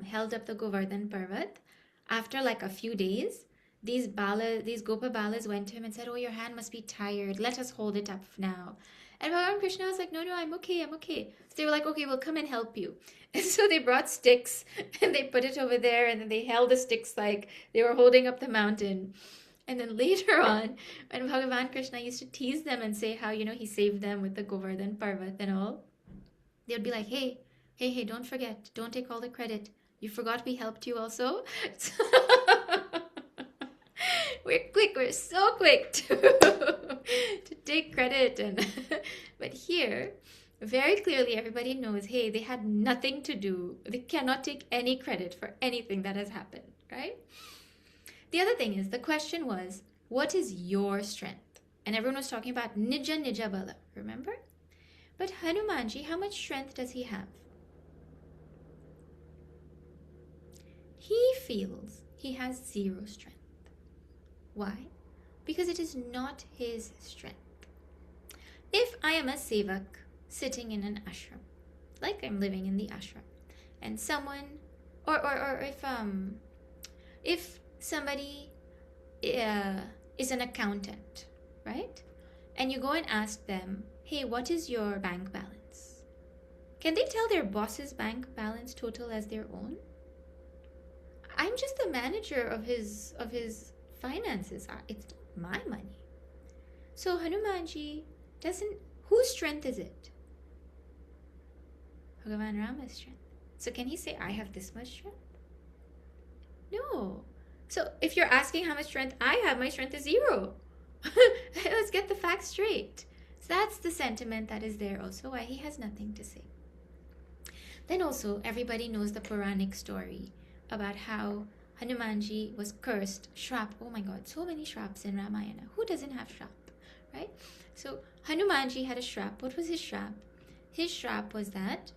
held up the Govardhan Parvat, after like a few days, these Gopa Balas went to him and said, oh, your hand must be tired. Let us hold it up now. And Bhagavan Krishna was like, no, I'm okay. So they were like, okay, we'll come and help you. And so they brought sticks and they put it over there and then they held the sticks like they were holding up the mountain. And then later on, when Bhagavan Krishna used to tease them and say how, you know, he saved them with the Govardhan Parvat and all, they would be like, hey, don't forget. Don't take all the credit. You forgot we helped you also? We're so quick to take credit. But here, very clearly everybody knows, hey, they had nothing to do. They cannot take any credit for anything that has happened, right? The other thing is, the question was, what is your strength? And everyone was talking about Nija Bala, remember? But Hanumanji, how much strength does he have? He feels he has zero strength. Why? Because it is not his strength. If I am a sevak sitting in an ashram, like I'm living in the ashram, and someone, or if somebody is an accountant, right? And you go and ask them, hey, what is your bank balance? Can they tell their boss's bank balance total as their own? I'm just the manager of his finances. It's not my money. So Hanumanji doesn't, whose strength is it? Bhagavan Rama's strength. So can he say, I have this much strength? No. So if you're asking how much strength I have, my strength is zero. Let's get the facts straight. So that's the sentiment that is there also, why he has nothing to say. Then also, everybody knows the Puranic story about how Hanumanji was cursed, Shrap. Oh my God, so many Shraps in Ramayana. Who doesn't have Shrap, right? So Hanumanji had a Shrap. What was his Shrap? His Shrap was that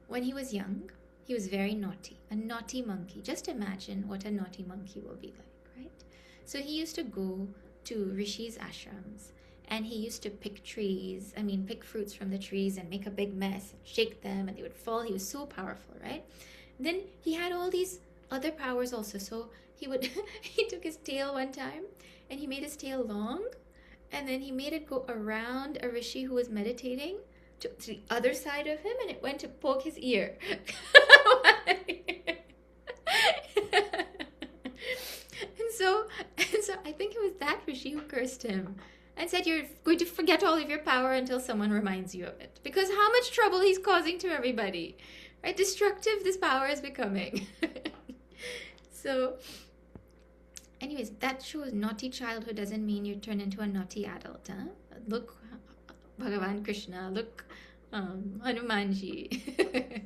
when he was young, he was very naughty, a naughty monkey. Just imagine what a naughty monkey will be like, right? So he used to go to Rishi's ashrams and he used to pick fruits from the trees and make a big mess and shake them and they would fall. He was so powerful, right? Then he had all these other powers also. So he took his tail one time and he made his tail long and then he made it go around a Rishi who was meditating to the other side of him and it went to poke his ear. and so I think it was that Rishi who cursed him and said, you're going to forget all of your power until someone reminds you of it. Because how much trouble he's causing to everybody. Right? Destructive this power is becoming. So, anyways, that shows naughty childhood doesn't mean you turn into a naughty adult. Huh? Look, Bhagavan Krishna. Look, Hanumanji.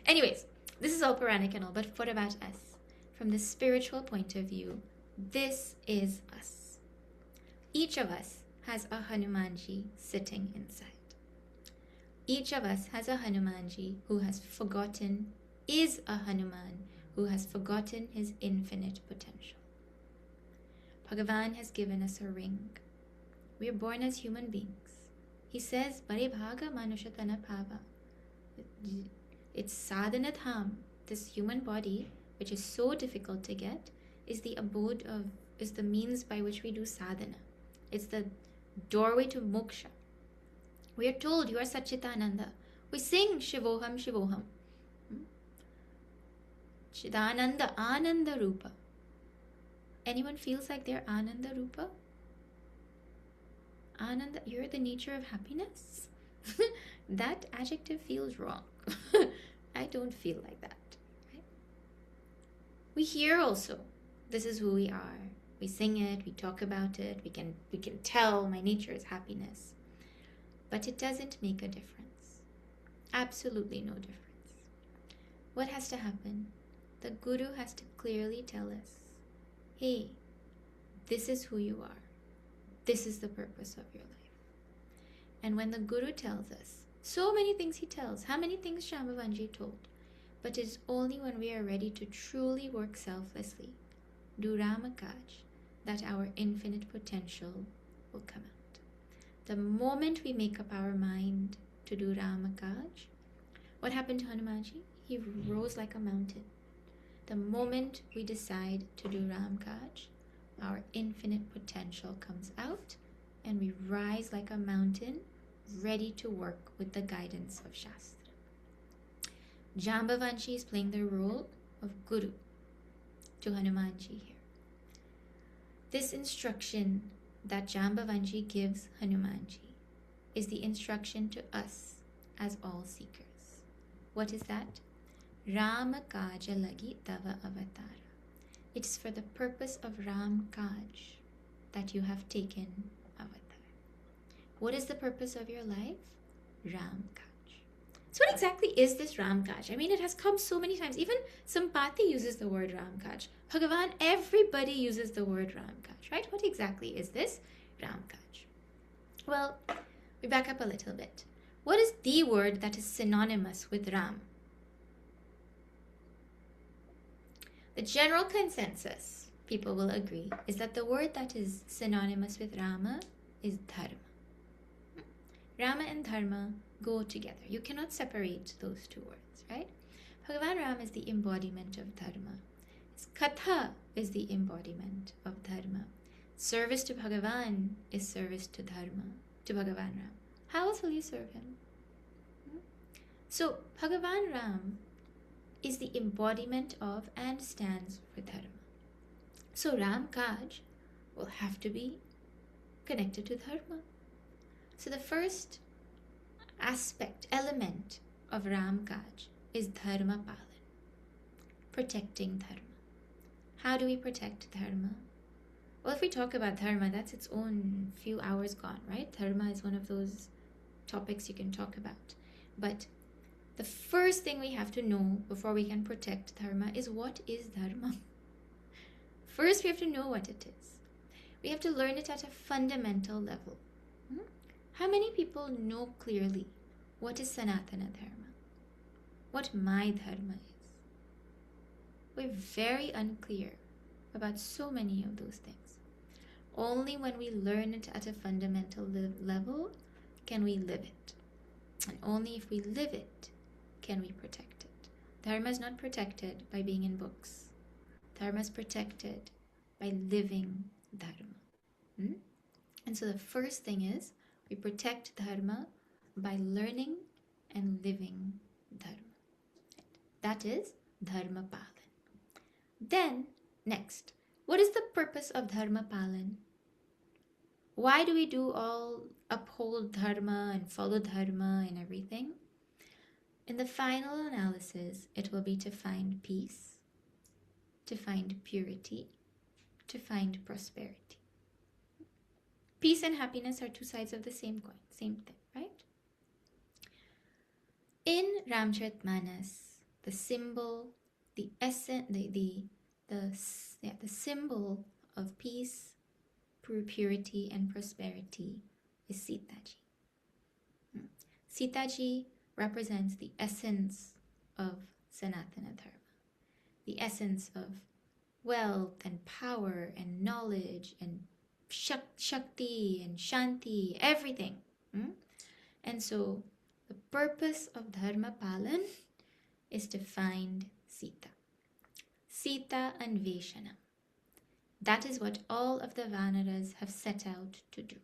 Anyways, this is all Puranic and all, but what about us? From the spiritual point of view, this is us. Each of us has a Hanumanji sitting inside. Each of us has a Hanumanji who has forgotten, is a Hanuman who has forgotten his infinite potential. Bhagavan has given us a ring. We are born as human beings. He says, Bari Bhaga Manushatana Bhava. It's sadhanadham, this human body, which is so difficult to get, is the means by which we do sadhana. It's the doorway to moksha. We are told you are Satchitananda. We sing Shivoham Shivoham. Chidananda Ananda Rupa. Anyone feels like they're Ananda Rupa? Ananda, you're the nature of happiness? That adjective feels wrong. I don't feel like that. Right? We hear also, this is who we are. We sing it, we talk about it, we can tell my nature is happiness. But it doesn't make a difference. Absolutely no difference. What has to happen? The Guru has to clearly tell us, hey, this is who you are. This is the purpose of your life. And when the Guru tells us, so many things he tells, how many things Shambhavanji told, but it's only when we are ready to truly work selflessly, do Ramakaj, that our infinite potential will come out. The moment we make up our mind to do Ramakaj, what happened to Hanumanji? He rose like a mountain. The moment we decide to do Ramkaj, our infinite potential comes out and we rise like a mountain, ready to work with the guidance of Shastra. Jambavanshi is playing the role of Guru to Hanumanji here. This instruction that Jambavanshi gives Hanumanji is the instruction to us as all seekers. What is that? Rama Kaja Lagi Tava Avatara. It is for the purpose of Ram Kaj that you have taken avatar. What is the purpose of your life? Ram Kaj. So what exactly is this Ram Kaj? I mean, it has come so many times. Even Sampati uses the word Ram Kaj. Bhagavan, everybody uses the word Ram Kaj, right? What exactly is this Ram Kaj? Well, we back up a little bit. What is the word that is synonymous with Ram? The general consensus, people will agree, is that the word that is synonymous with Rama is Dharma. Rama and Dharma go together. You cannot separate those two words, right? Bhagavan Ram is the embodiment of Dharma. His Katha is the embodiment of Dharma. Service to Bhagavan is service to Dharma, to Bhagavan Ram. How else will you serve him? So, Bhagavan Ram is the embodiment of and stands for Dharma. So Ram Kaj will have to be connected to Dharma. So the first element of Ram Kaj is Dharma Palan, protecting Dharma. How do we protect Dharma? Well, if we talk about Dharma, that's its own few hours gone, right? Dharma is one of those topics you can talk about. But the first thing we have to know before we can protect Dharma is, what is Dharma? First, we have to know what it is. We have to learn it at a fundamental level. How many people know clearly what is Sanatana Dharma? What my Dharma is? We're very unclear about so many of those things. Only when we learn it at a fundamental level can we live it. And only if we live it can we protect it. Dharma is not protected by being in books. Dharma is protected by living Dharma. And so the first thing is, we protect Dharma by learning and living Dharma. That is Dharma Palan. Then, next, what is the purpose of Dharma Palan? Why do we uphold Dharma and follow Dharma and everything? In the final analysis, it will be to find peace, to find purity, to find prosperity. Peace and happiness are two sides of the same coin, same thing, right? In Ramcharitmanas, the symbol, the essence, the symbol of peace, purity, and prosperity is Sitaji. Sitaji represents the essence of Sanatana Dharma. the essence of wealth and power and knowledge and Shakti and Shanti, everything. And so the purpose of Dharma Palan is to find Sita. Sita Anveshana. That is what all of the Vanaras have set out to do.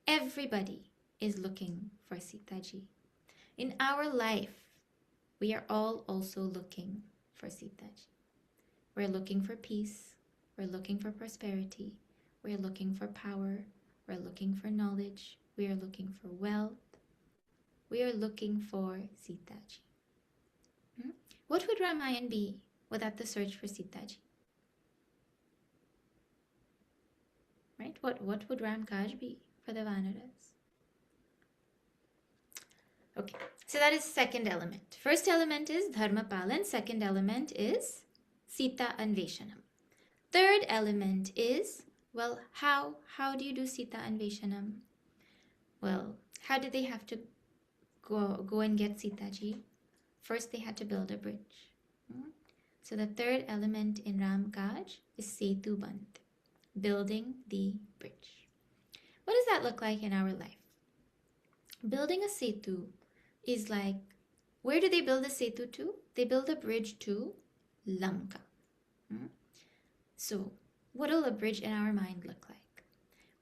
Everybody is looking for Sita Ji. In our life, we are all also looking for Sita Ji. We're looking for peace. We're looking for prosperity. We're looking for power. We're looking for knowledge. We are looking for wealth. We are looking for Sita Ji. What would Ramayan be without the search for Sita Ji? Right? What would Ramkaj be for the Vanaras? Okay, so that is second element. First element is Dharma Palan. Second element is Sita Anveshanam. Third element is, well, how do you do Sita Anveshanam? Well, how did they have to go and get Sita Ji? First, they had to build a bridge. So the third element in Ramkaj is Setu Band, building the bridge. What does that look like in our life? Building a Setu is like, where do they build a Setu to? They build a bridge to Lanka. So what will a bridge in our mind look like?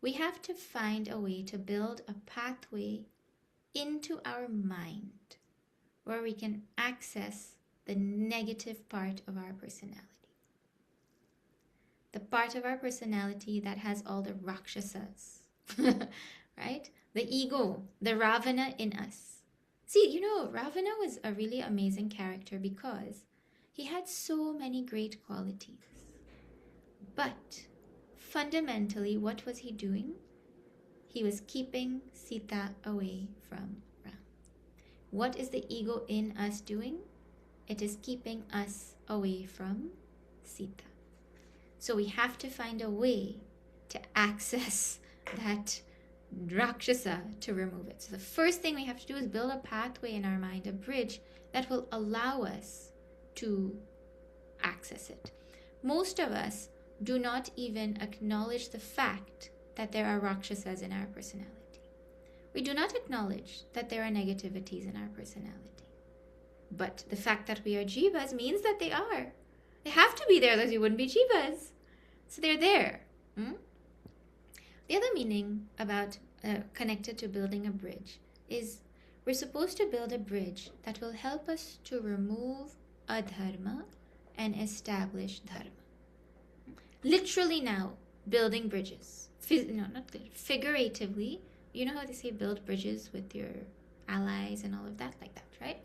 We have to find a way to build a pathway into our mind where we can access the negative part of our personality. The part of our personality that has all the Rakshasas, right? The ego, the Ravana in us. See, Ravana was a really amazing character because he had so many great qualities. But fundamentally, what was he doing? He was keeping Sita away from Ram. What is the ego in us doing? It is keeping us away from Sita. So we have to find a way to access that Rakshasa to remove it. So the first thing we have to do is build a pathway in our mind, a bridge that will allow us to access it. Most of us do not even acknowledge the fact that there are Rakshasas in our personality. We do not acknowledge that there are negativities in our personality. But the fact that we are jivas means that they are. They have to be there, otherwise we wouldn't be jivas. So they're there. The other meaning about connected to building a bridge is we're supposed to build a bridge that will help us to remove adharma and establish dharma. Literally now, building bridges. Figuratively, you know how they say build bridges with your allies and all of that, like that, right?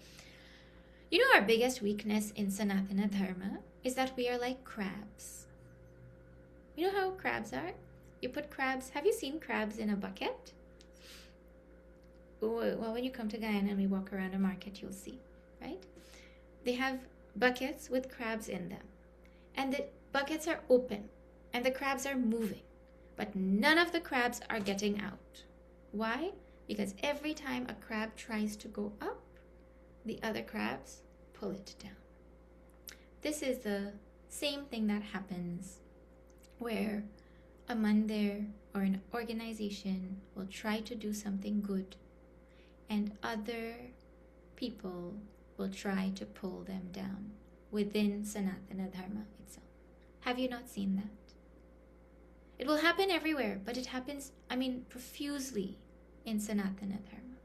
You know our biggest weakness in Sanatana Dharma is that we are like crabs. You know how crabs are? You put crabs, have you seen crabs in a bucket? Well, when you come to Guyana and we walk around a market, you'll see, right? They have buckets with crabs in them. And the buckets are open and the crabs are moving. But none of the crabs are getting out. Why? Because every time a crab tries to go up, the other crabs pull it down. This is the same thing that happens where a mandir or an organization will try to do something good and other people will try to pull them down within Sanatana Dharma itself. Have you not seen that? It will happen everywhere, but it happens, profusely in Sanatana Dharma,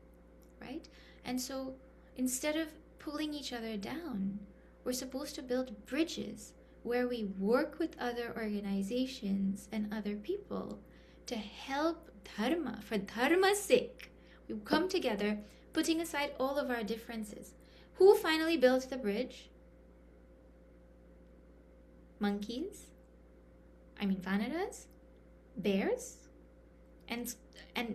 right? And so instead of pulling each other down, we're supposed to build bridges where we work with other organizations and other people to help dharma, for dharma's sake. We come together, putting aside all of our differences. Who finally built the bridge? Monkeys? Vanaras? Bears? And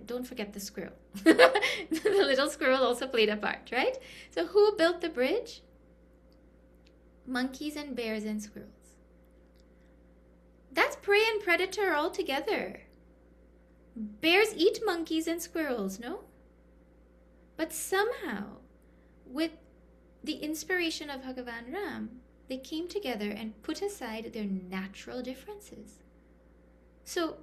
don't forget the squirrel. The little squirrel also played a part, right? So who built the bridge? Monkeys and bears and squirrels. That's prey and predator all together. Bears eat monkeys and squirrels, no? But somehow, with the inspiration of Bhagavan Ram, they came together and put aside their natural differences. So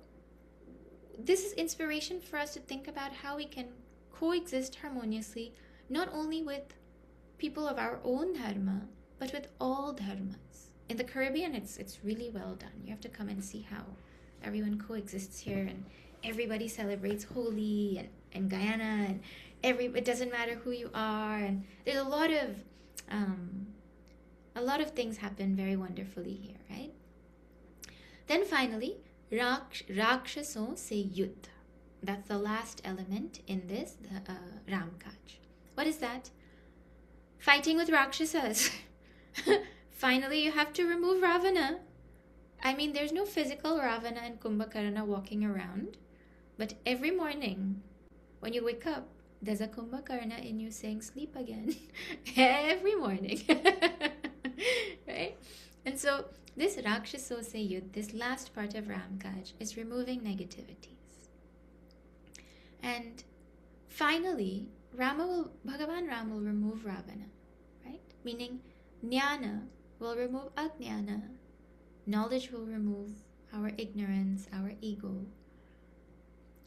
this is inspiration for us to think about how we can coexist harmoniously, not only with people of our own dharma, but with all dharmas. In the Caribbean, it's really well done. You have to come and see how everyone coexists here, and everybody celebrates Holi, and in Guyana, and it doesn't matter who you are, and there's a lot of things happen very wonderfully here, right? Then finally, Rakshason se Yuddha. That's the last element in this, the Ramkaj. What is that? Fighting with Rakshasas. Finally, you have to remove Ravana. I mean, there's no physical Ravana and Kumbhakarna walking around, but every morning when you wake up, there's a Kumbhakarna in you saying, sleep again. Every morning. Right? And so this Rakshaso se Yuddha, this last part of Ramkaj, is removing negativities. And finally, Bhagavan Ram will remove Ravana, right? Meaning, Jnana will remove Ajnana. Knowledge will remove our ignorance, our ego.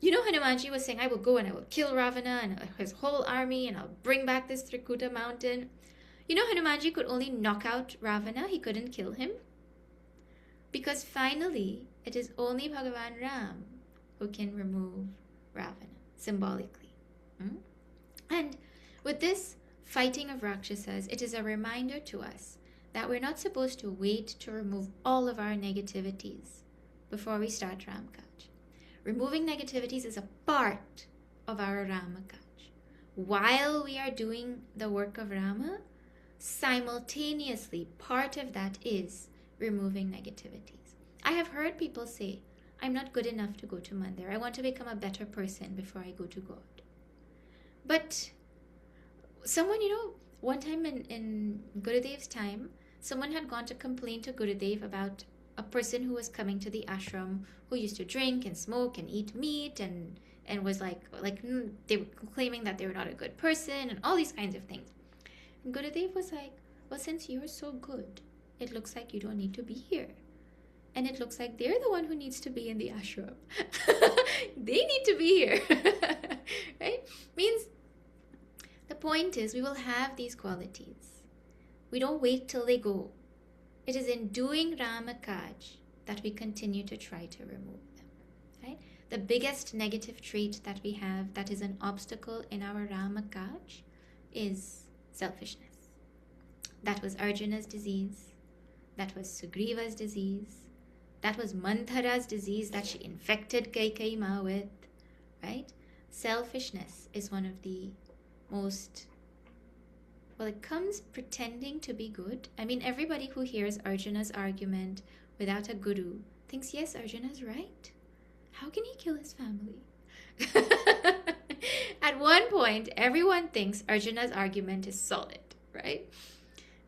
You know, Hanumanji was saying, I will go and I will kill Ravana and his whole army, and I'll bring back this Trikuta mountain. You know, Hanumanji could only knock out Ravana. He couldn't kill him. Because finally, it is only Bhagavan Ram who can remove Ravana, symbolically. And with this fighting of Rakshasas, it is a reminder to us that we're not supposed to wait to remove all of our negativities before we start Ramkaj. Removing negativities is a part of our Ramakaj. While we are doing the work of Rama, simultaneously, part of that is removing negativities. I have heard people say, I'm not good enough to go to Mandir. I want to become a better person before I go to God. But someone, one time in Gurudev's time, someone had gone to complain to Gurudev about a person who was coming to the ashram who used to drink and smoke and eat meat and was like they were claiming that they were not a good person and all these kinds of things. And Gurudev was like, well, since you're so good, it looks like you don't need to be here. And it looks like they're the one who needs to be in the ashram. They need to be here. Right? Means the point is we will have these qualities. We don't wait till they go. It is in doing Ramakaj that we continue to try to remove them. Right? The biggest negative trait that we have that is an obstacle in our Ramakaj is selfishness. That was Arjuna's disease. That was Sugriva's disease. That was Manthara's disease that she infected Kaikeyi with. Right? Selfishness is one of the most... Well, it comes pretending to be good. I mean, everybody who hears Arjuna's argument without a guru thinks, yes, Arjuna's right. How can he kill his family? At one point, everyone thinks Arjuna's argument is solid, right?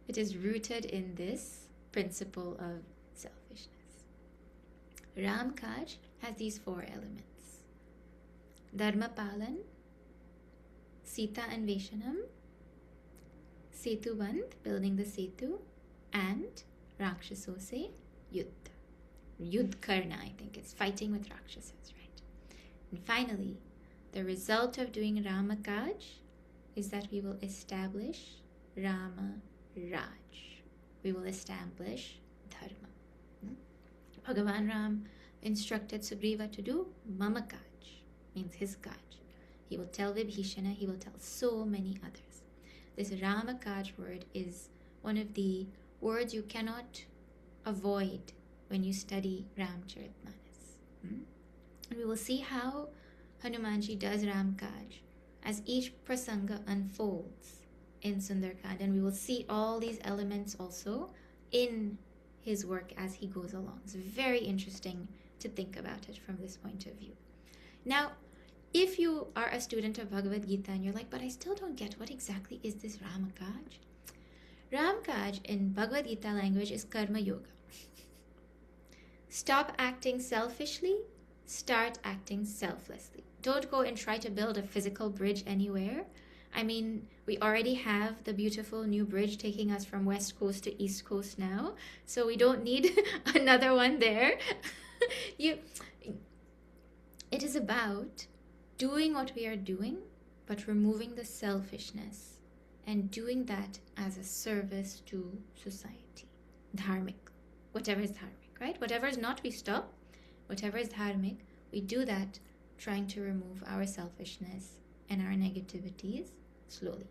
It is rooted in this principle of selfishness. Ramkaj has these 4 elements. Dharmapalan, Sita and Veshanam, Setubandh, building the Setu, and Rakshasose, Yuddha. Yudhkarna, I think it's fighting with Rakshasas, right? And finally, the result of doing Ramakaj is that we will establish Rama Raj. We will establish Dharma. Bhagavan Ram instructed Sugriva to do Mamakaj, means his Kaj. He will tell Vibhishana, he will tell so many others. This Ramakaj word is one of the words you cannot avoid when you study Ramcharitmanas. And we will see how Hanumanji does Ramkaj as each prasanga unfolds in Sundarkand. And we will see all these elements also in his work as he goes along. It's very interesting to think about it from this point of view. Now, if you are a student of Bhagavad Gita and you're like, but I still don't get what exactly is this Ramakaj? Ramkaj in Bhagavad Gita language is Karma Yoga. Stop acting selfishly, start acting selflessly. Don't go and try to build a physical bridge anywhere, I mean, we already have the beautiful new bridge taking us from West Coast to East Coast now, so we don't need another one there. you, it is about doing what we are doing, but removing the selfishness and doing that as a service to society. Dharmic, whatever is dharmic, right? Whatever is not, we stop. Whatever is dharmic, we do that, trying to remove our selfishness and our negativities slowly,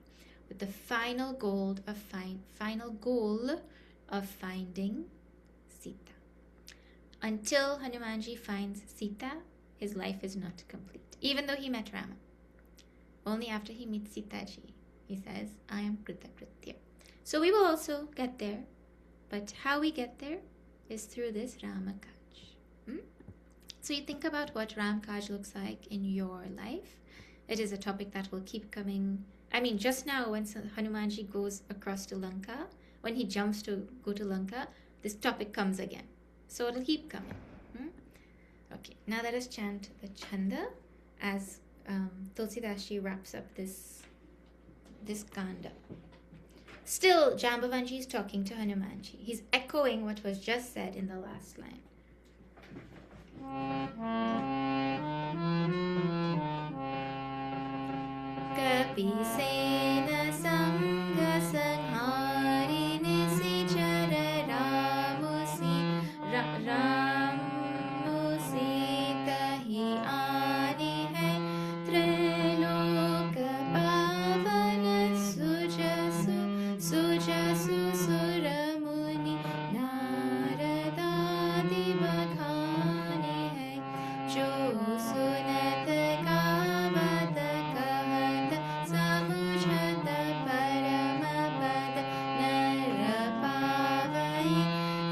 with the final goal of finding Sita. Until Hanumanji finds Sita, his life is not complete, even though he met Rama. Only after he meets Sitaji, he says, I am Kritakritya. So we will also get there, but how we get there is through this Ramakaj. So you think about what Ramkaj looks like in your life. It is a topic that will keep coming. I mean, just now when Hanumanji goes across to Lanka, when he jumps to go to Lanka, this topic comes again. So it'll keep coming. Okay, now let us chant the Chanda as Tulsidashi wraps up this Kanda. Still, Jambavanji is talking to Hanumanji. He's echoing what was just said in the last line. Kapi Sena Sangha Sanghari Nisichara Ramusi Ramusi Tahi Ani Hai Triloka Pavana Sujasu Sujasu Suramuni Narada Divakhani Hai Jo Sunat Kavata Kahata Samujhata Paramapad Narapavai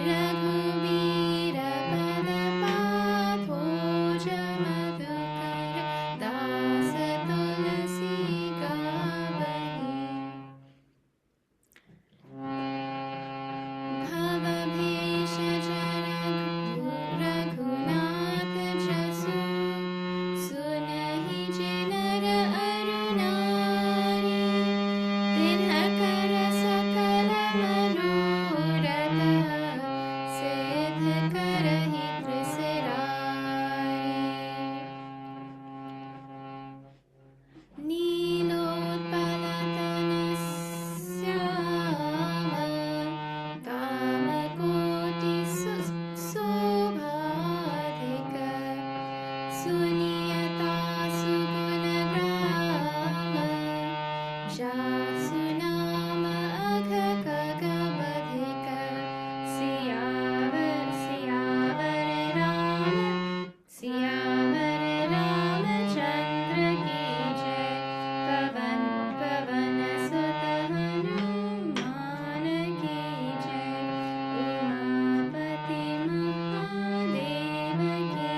Raghubira Pada Pathoja Madhukara Dasa Tulasi Gavahi Bhavabhesha Raghunath Jasu Sunahi Jinara Arunari Dinhakara Sakala Manoratha Siddhakara Hi Trisirari Nilotpalatanasya Kamakoti Sobhadhika Suniyata Sugunagrama Jasunama Aghakagabadhika Siyavare Ramachandra ki jai Pavan Sutta Hanuman ki jai Umapati Mahadeva ki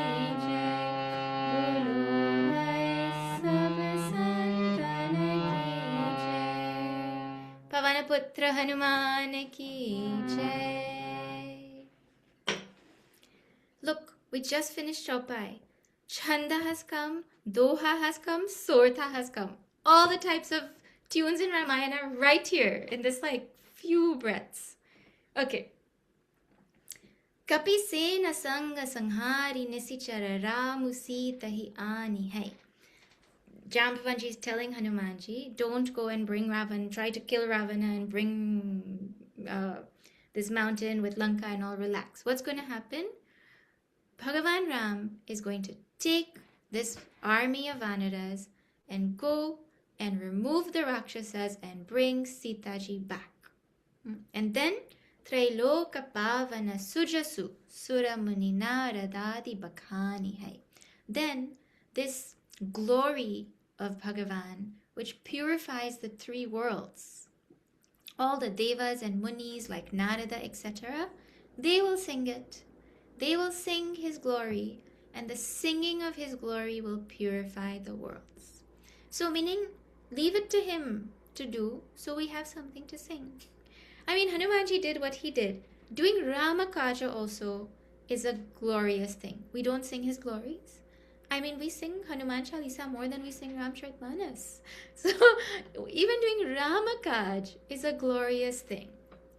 jai Bolo bhai sab santan ki jai Pavanaputra Hanuman ki jai. Look, we just finished Chopai. Chanda has come, Doha has come, Sortha has come. All the types of tunes in Ramayana right here in this few breaths. Okay. Kapi Sena Sangha Sanghari Nisichara Ramu Sitahi Ani Hai. Jambavanji is telling Hanumanji, don't go and bring Ravana, try to kill Ravana and bring this mountain with Lanka and all, relax. What's going to happen? Bhagavan Ram is going to take this army of Vanaras and go and remove the Rakshasas and bring Sitaji back. And then Trailoka Pavana Sujasu Suramuni Naradadi Bakhani Hai. Then this glory of Bhagavan, which purifies the three worlds, all the devas and munis like Narada, etc., they will sing it. They will sing his glory, and the singing of his glory will purify the worlds. So meaning, leave it to him to do, so we have something to sing. I mean, Hanumanji did what he did. Doing Ramakaja also is a glorious thing. We don't sing his glories, I mean, we sing Hanuman Chalisa more than we sing Ramcharitmanas. So even doing Ramakaj is a glorious thing.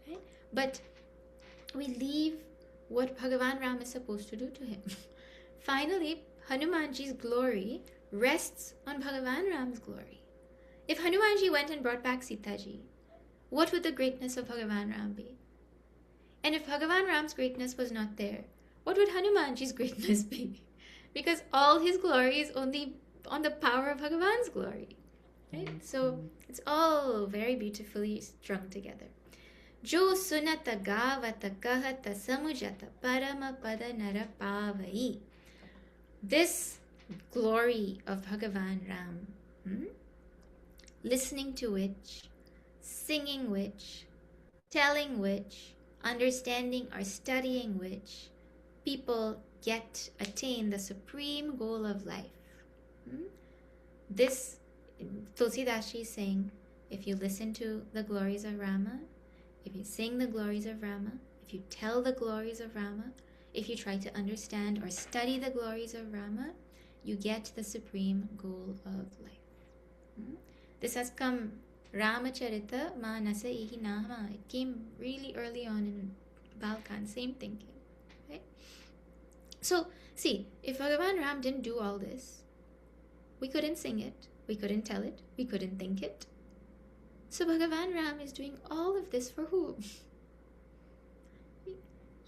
Right? But we leave what Bhagavan Ram is supposed to do to him. Finally, Hanumanji's glory rests on Bhagavan Ram's glory. If Hanumanji went and brought back Sitaji, what would the greatness of Bhagavan Ram be? And if Bhagavan Ram's greatness was not there, what would Hanumanji's greatness be? Because all his glory is only on the power of Bhagavan's glory. Right? So it's all very beautifully strung together. Jo sunata gavata kahata samujata parama pada nara pavai. This glory of Bhagavan Ram, listening to which, singing which, telling which, understanding or studying which, people attain the supreme goal of life. This, Tulsidashi is saying, if you listen to the glories of Rama, if you sing the glories of Rama, if you tell the glories of Rama, if you try to understand or study the glories of Rama, you get the supreme goal of life. This has come, Ramacharita Manasa Ihi Nama. It came really early on in Balkan, same thinking. Right? So, see, if Bhagavan Ram didn't do all this, we couldn't sing it, we couldn't tell it, we couldn't think it. So Bhagavan Ram is doing all of this for who?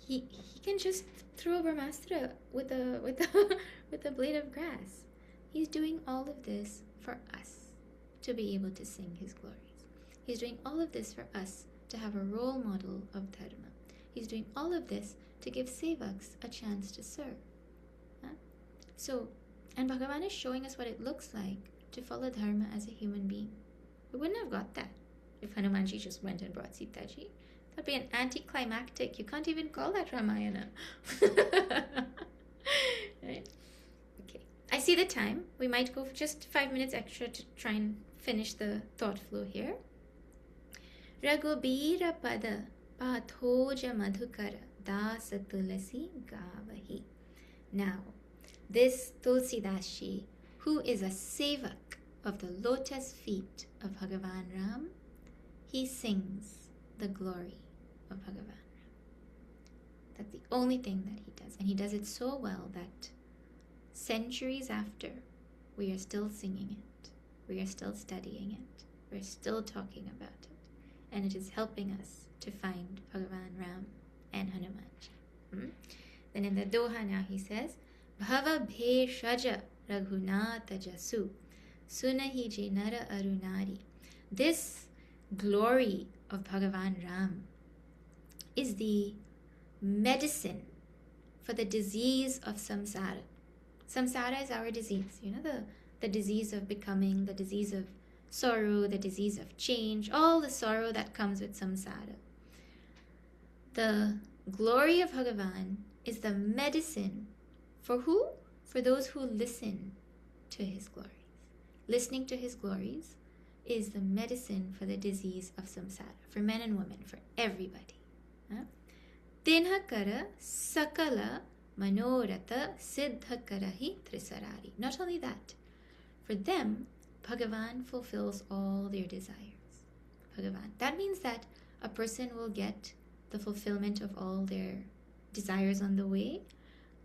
He can just throw a Brahmastra with a blade of grass. He's doing all of this for us to be able to sing his glories. He's doing all of this for us to have a role model of dharma. He's doing all of this to give sevaks a chance to serve. So, and Bhagavan is showing us what it looks like to follow dharma as a human being. We wouldn't have got that if Hanumanji just went and brought Sitaji. That'd be an anticlimactic. You can't even call that Ramayana. Right? Okay. I see the time. We might go for just 5 minutes extra to try and finish the thought flow here. Raghubira pada pathoja madhukara dasa tulasi gavahi. Now, this Tulsidashi, who is a sevak of the lotus feet of Bhagavan Ram, he sings the glory of Bhagavan Ram. That's the only thing that he does. And he does it so well that centuries after, we are still singing it. We are still studying it. We're still talking about it. And it is helping us to find Bhagavan Ram and Hanumanji. Then in the Doha now he says, Bhava Bheshaja Raghunatha Jasu Sunahi Jinara Arunari. This glory of Bhagavan Ram is the medicine for the disease of samsara. Samsara is our disease. You know, the disease of becoming, the disease of sorrow, the disease of change, all the sorrow that comes with samsara. The glory of Bhagavan is the medicine for who? For those who listen to his glories. Listening to his glories is the medicine for the disease of samsara, for men and women, for everybody. Tinhakara sakala manorata siddhakarahi trisarari. Not only that, for them, Bhagavan fulfills all their desires. Bhagavan. That means that a person will get the fulfillment of all their desires on the way,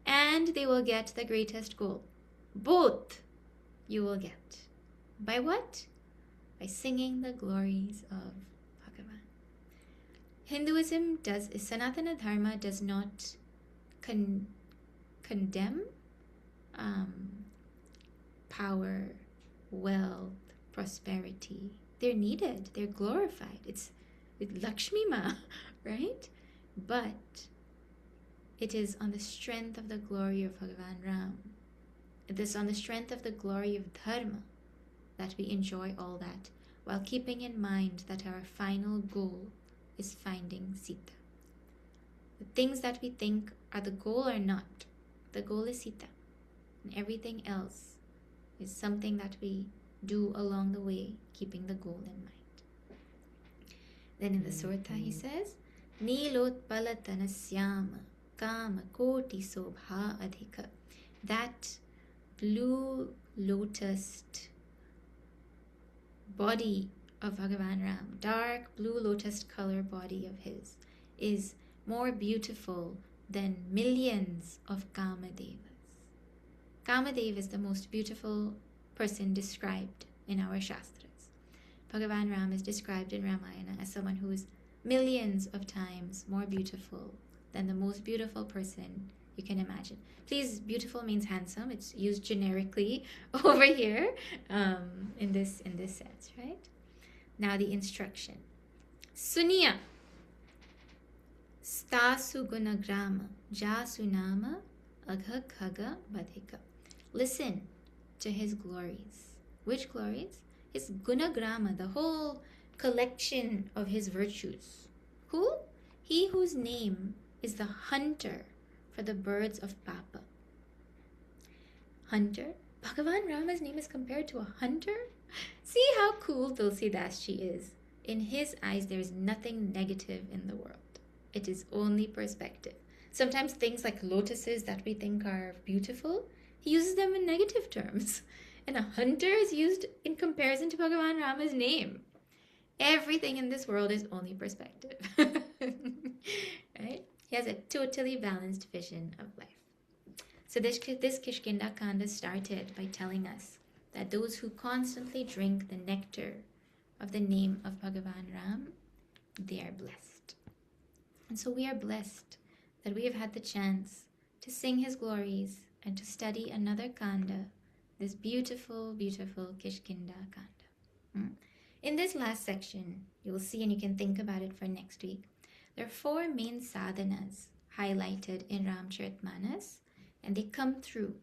and they will get the greatest goal. Both you will get. By what? By singing the glories of Bhagavan. Hinduism Sanatana Dharma does not condemn power, wealth, prosperity. They're needed. They're glorified. It's with Lakshmi Ma, right? But it is on the strength of the glory of Bhagavan Ram. It is on the strength of the glory of Dharma that we enjoy all that, while keeping in mind that our final goal is finding Sita. The things that we think are the goal are not. The goal is Sita. And everything else is something that we do along the way, keeping the goal in mind. Then in the Surta he says, Nilotpalatanasyama kama koti sobha adhika. That blue lotus body of Bhagavan Ram, dark blue lotus color body of his, is more beautiful than millions of Kamadevas. Kamadev is the most beautiful person described in our Shastras. Bhagavan Ram is described in Ramayana as someone who is millions of times more beautiful than the most beautiful person you can imagine. Please, beautiful means handsome. It's used generically over here in this sense, right? Now the instruction. Suniya stasu gunagrama jasunama agha khaga badhika. Listen to his glories. Which glories? His gunagrama, the whole collection of his virtues. Who? He whose name is the hunter for the birds of Papa. Hunter? Bhagavan Rama's name is compared to a hunter? See how cool Tulsidasji is. In his eyes, there is nothing negative in the world. It is only perspective. Sometimes things like lotuses that we think are beautiful, he uses them in negative terms. And a hunter is used in comparison to Bhagavan Rama's name. Everything in this world is only perspective. Right? He has a totally balanced vision of life. So this Kishkinda Kanda started by telling us that those who constantly drink the nectar of the name of Bhagavan Ram, they are blessed. And so we are blessed that we have had the chance to sing his glories and to study another Kanda, this beautiful, beautiful Kishkinda Kanda. In this last section, you will see, and you can think about it for next week, there are 4 main sadhanas highlighted in Ramcharitmanas, and they come through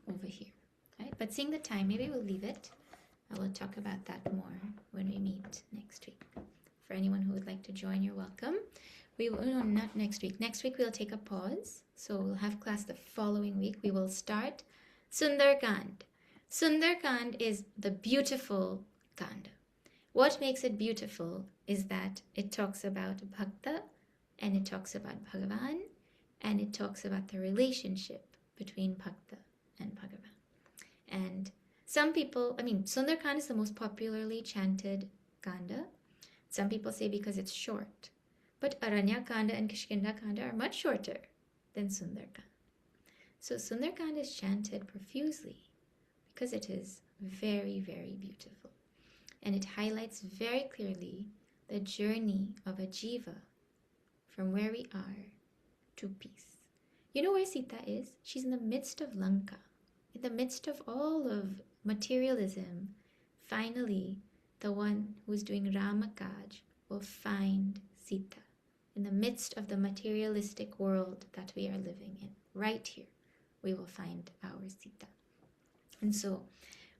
over here. Right? But seeing the time, maybe we'll leave it. I will talk about that more when we meet next week. For anyone who would like to join, you're welcome. We will, no, not next week. Next week we'll take a pause. So we'll have class the following week. We will start Sundarkand. Sundarkand is the beautiful Kanda. What makes it beautiful is that it talks about Bhakta, and it talks about Bhagavan, and it talks about the relationship between Bhakta and Bhagavan. And some people, Sundarkand is the most popularly chanted Kanda. Some people say because it's short. But Aranya Kanda and Kishkinda Kanda are much shorter than Sundarkand. So Sundarkand is chanted profusely because it is very, very beautiful. And it highlights very clearly the journey of a jiva from where we are to peace. You know where Sita is? She's in the midst of Lanka. In the midst of all of materialism, finally, the one who's doing Ramakaj will find Sita. In the midst of the materialistic world that we are living in, right here, we will find our Sita. And so,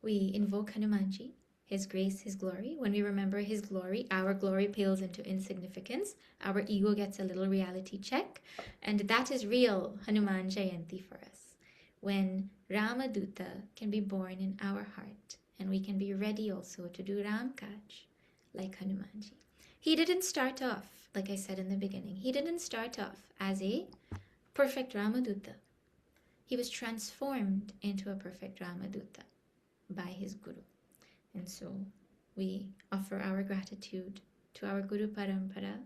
we invoke Hanumanji, his grace, his glory. When we remember his glory, our glory pales into insignificance. Our ego gets a little reality check. And that is real Hanuman Jayanti for us. When Rama Duta can be born in our heart. And we can be ready also to do Ramkaj like Hanumanji. He didn't start off, like I said in the beginning, he didn't start off as a perfect Ramaduta. He was transformed into a perfect Ramaduta by his Guru. And so we offer our gratitude to our Guru Parampara,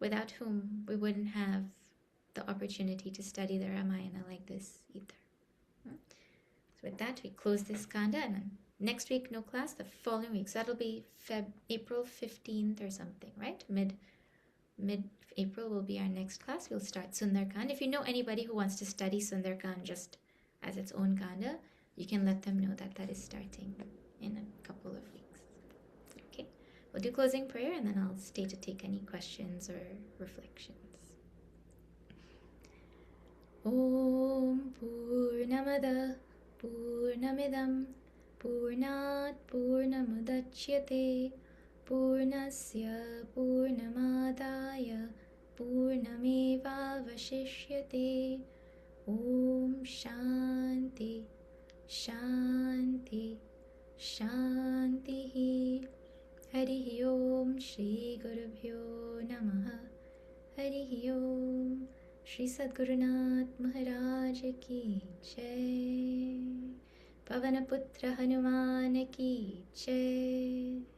without whom we wouldn't have the opportunity to study the Ramayana like this either. So with that, we close this Kanda, and next week, no class, the following week. So that'll be April 15th or something, right? Mid-April will be our next class. We'll start Sundarkand. If you know anybody who wants to study Sundarkand just as its own Kanda, you can let them know that that is starting in a couple of weeks. Okay, we'll do closing prayer, and then I'll stay to take any questions or reflections. Om Purnamada Purnamidam Purnat Purnamudachyate Purnasya Purnamadaya Purnameva Vashishyate. Om Shanti Shanti Shanti. Harihi Om Shri Gurubhyo Namaha. Harihi Om Shri Sadgurunath Maharaj Ki Jai. Pavanaputra Hanuman ki jai.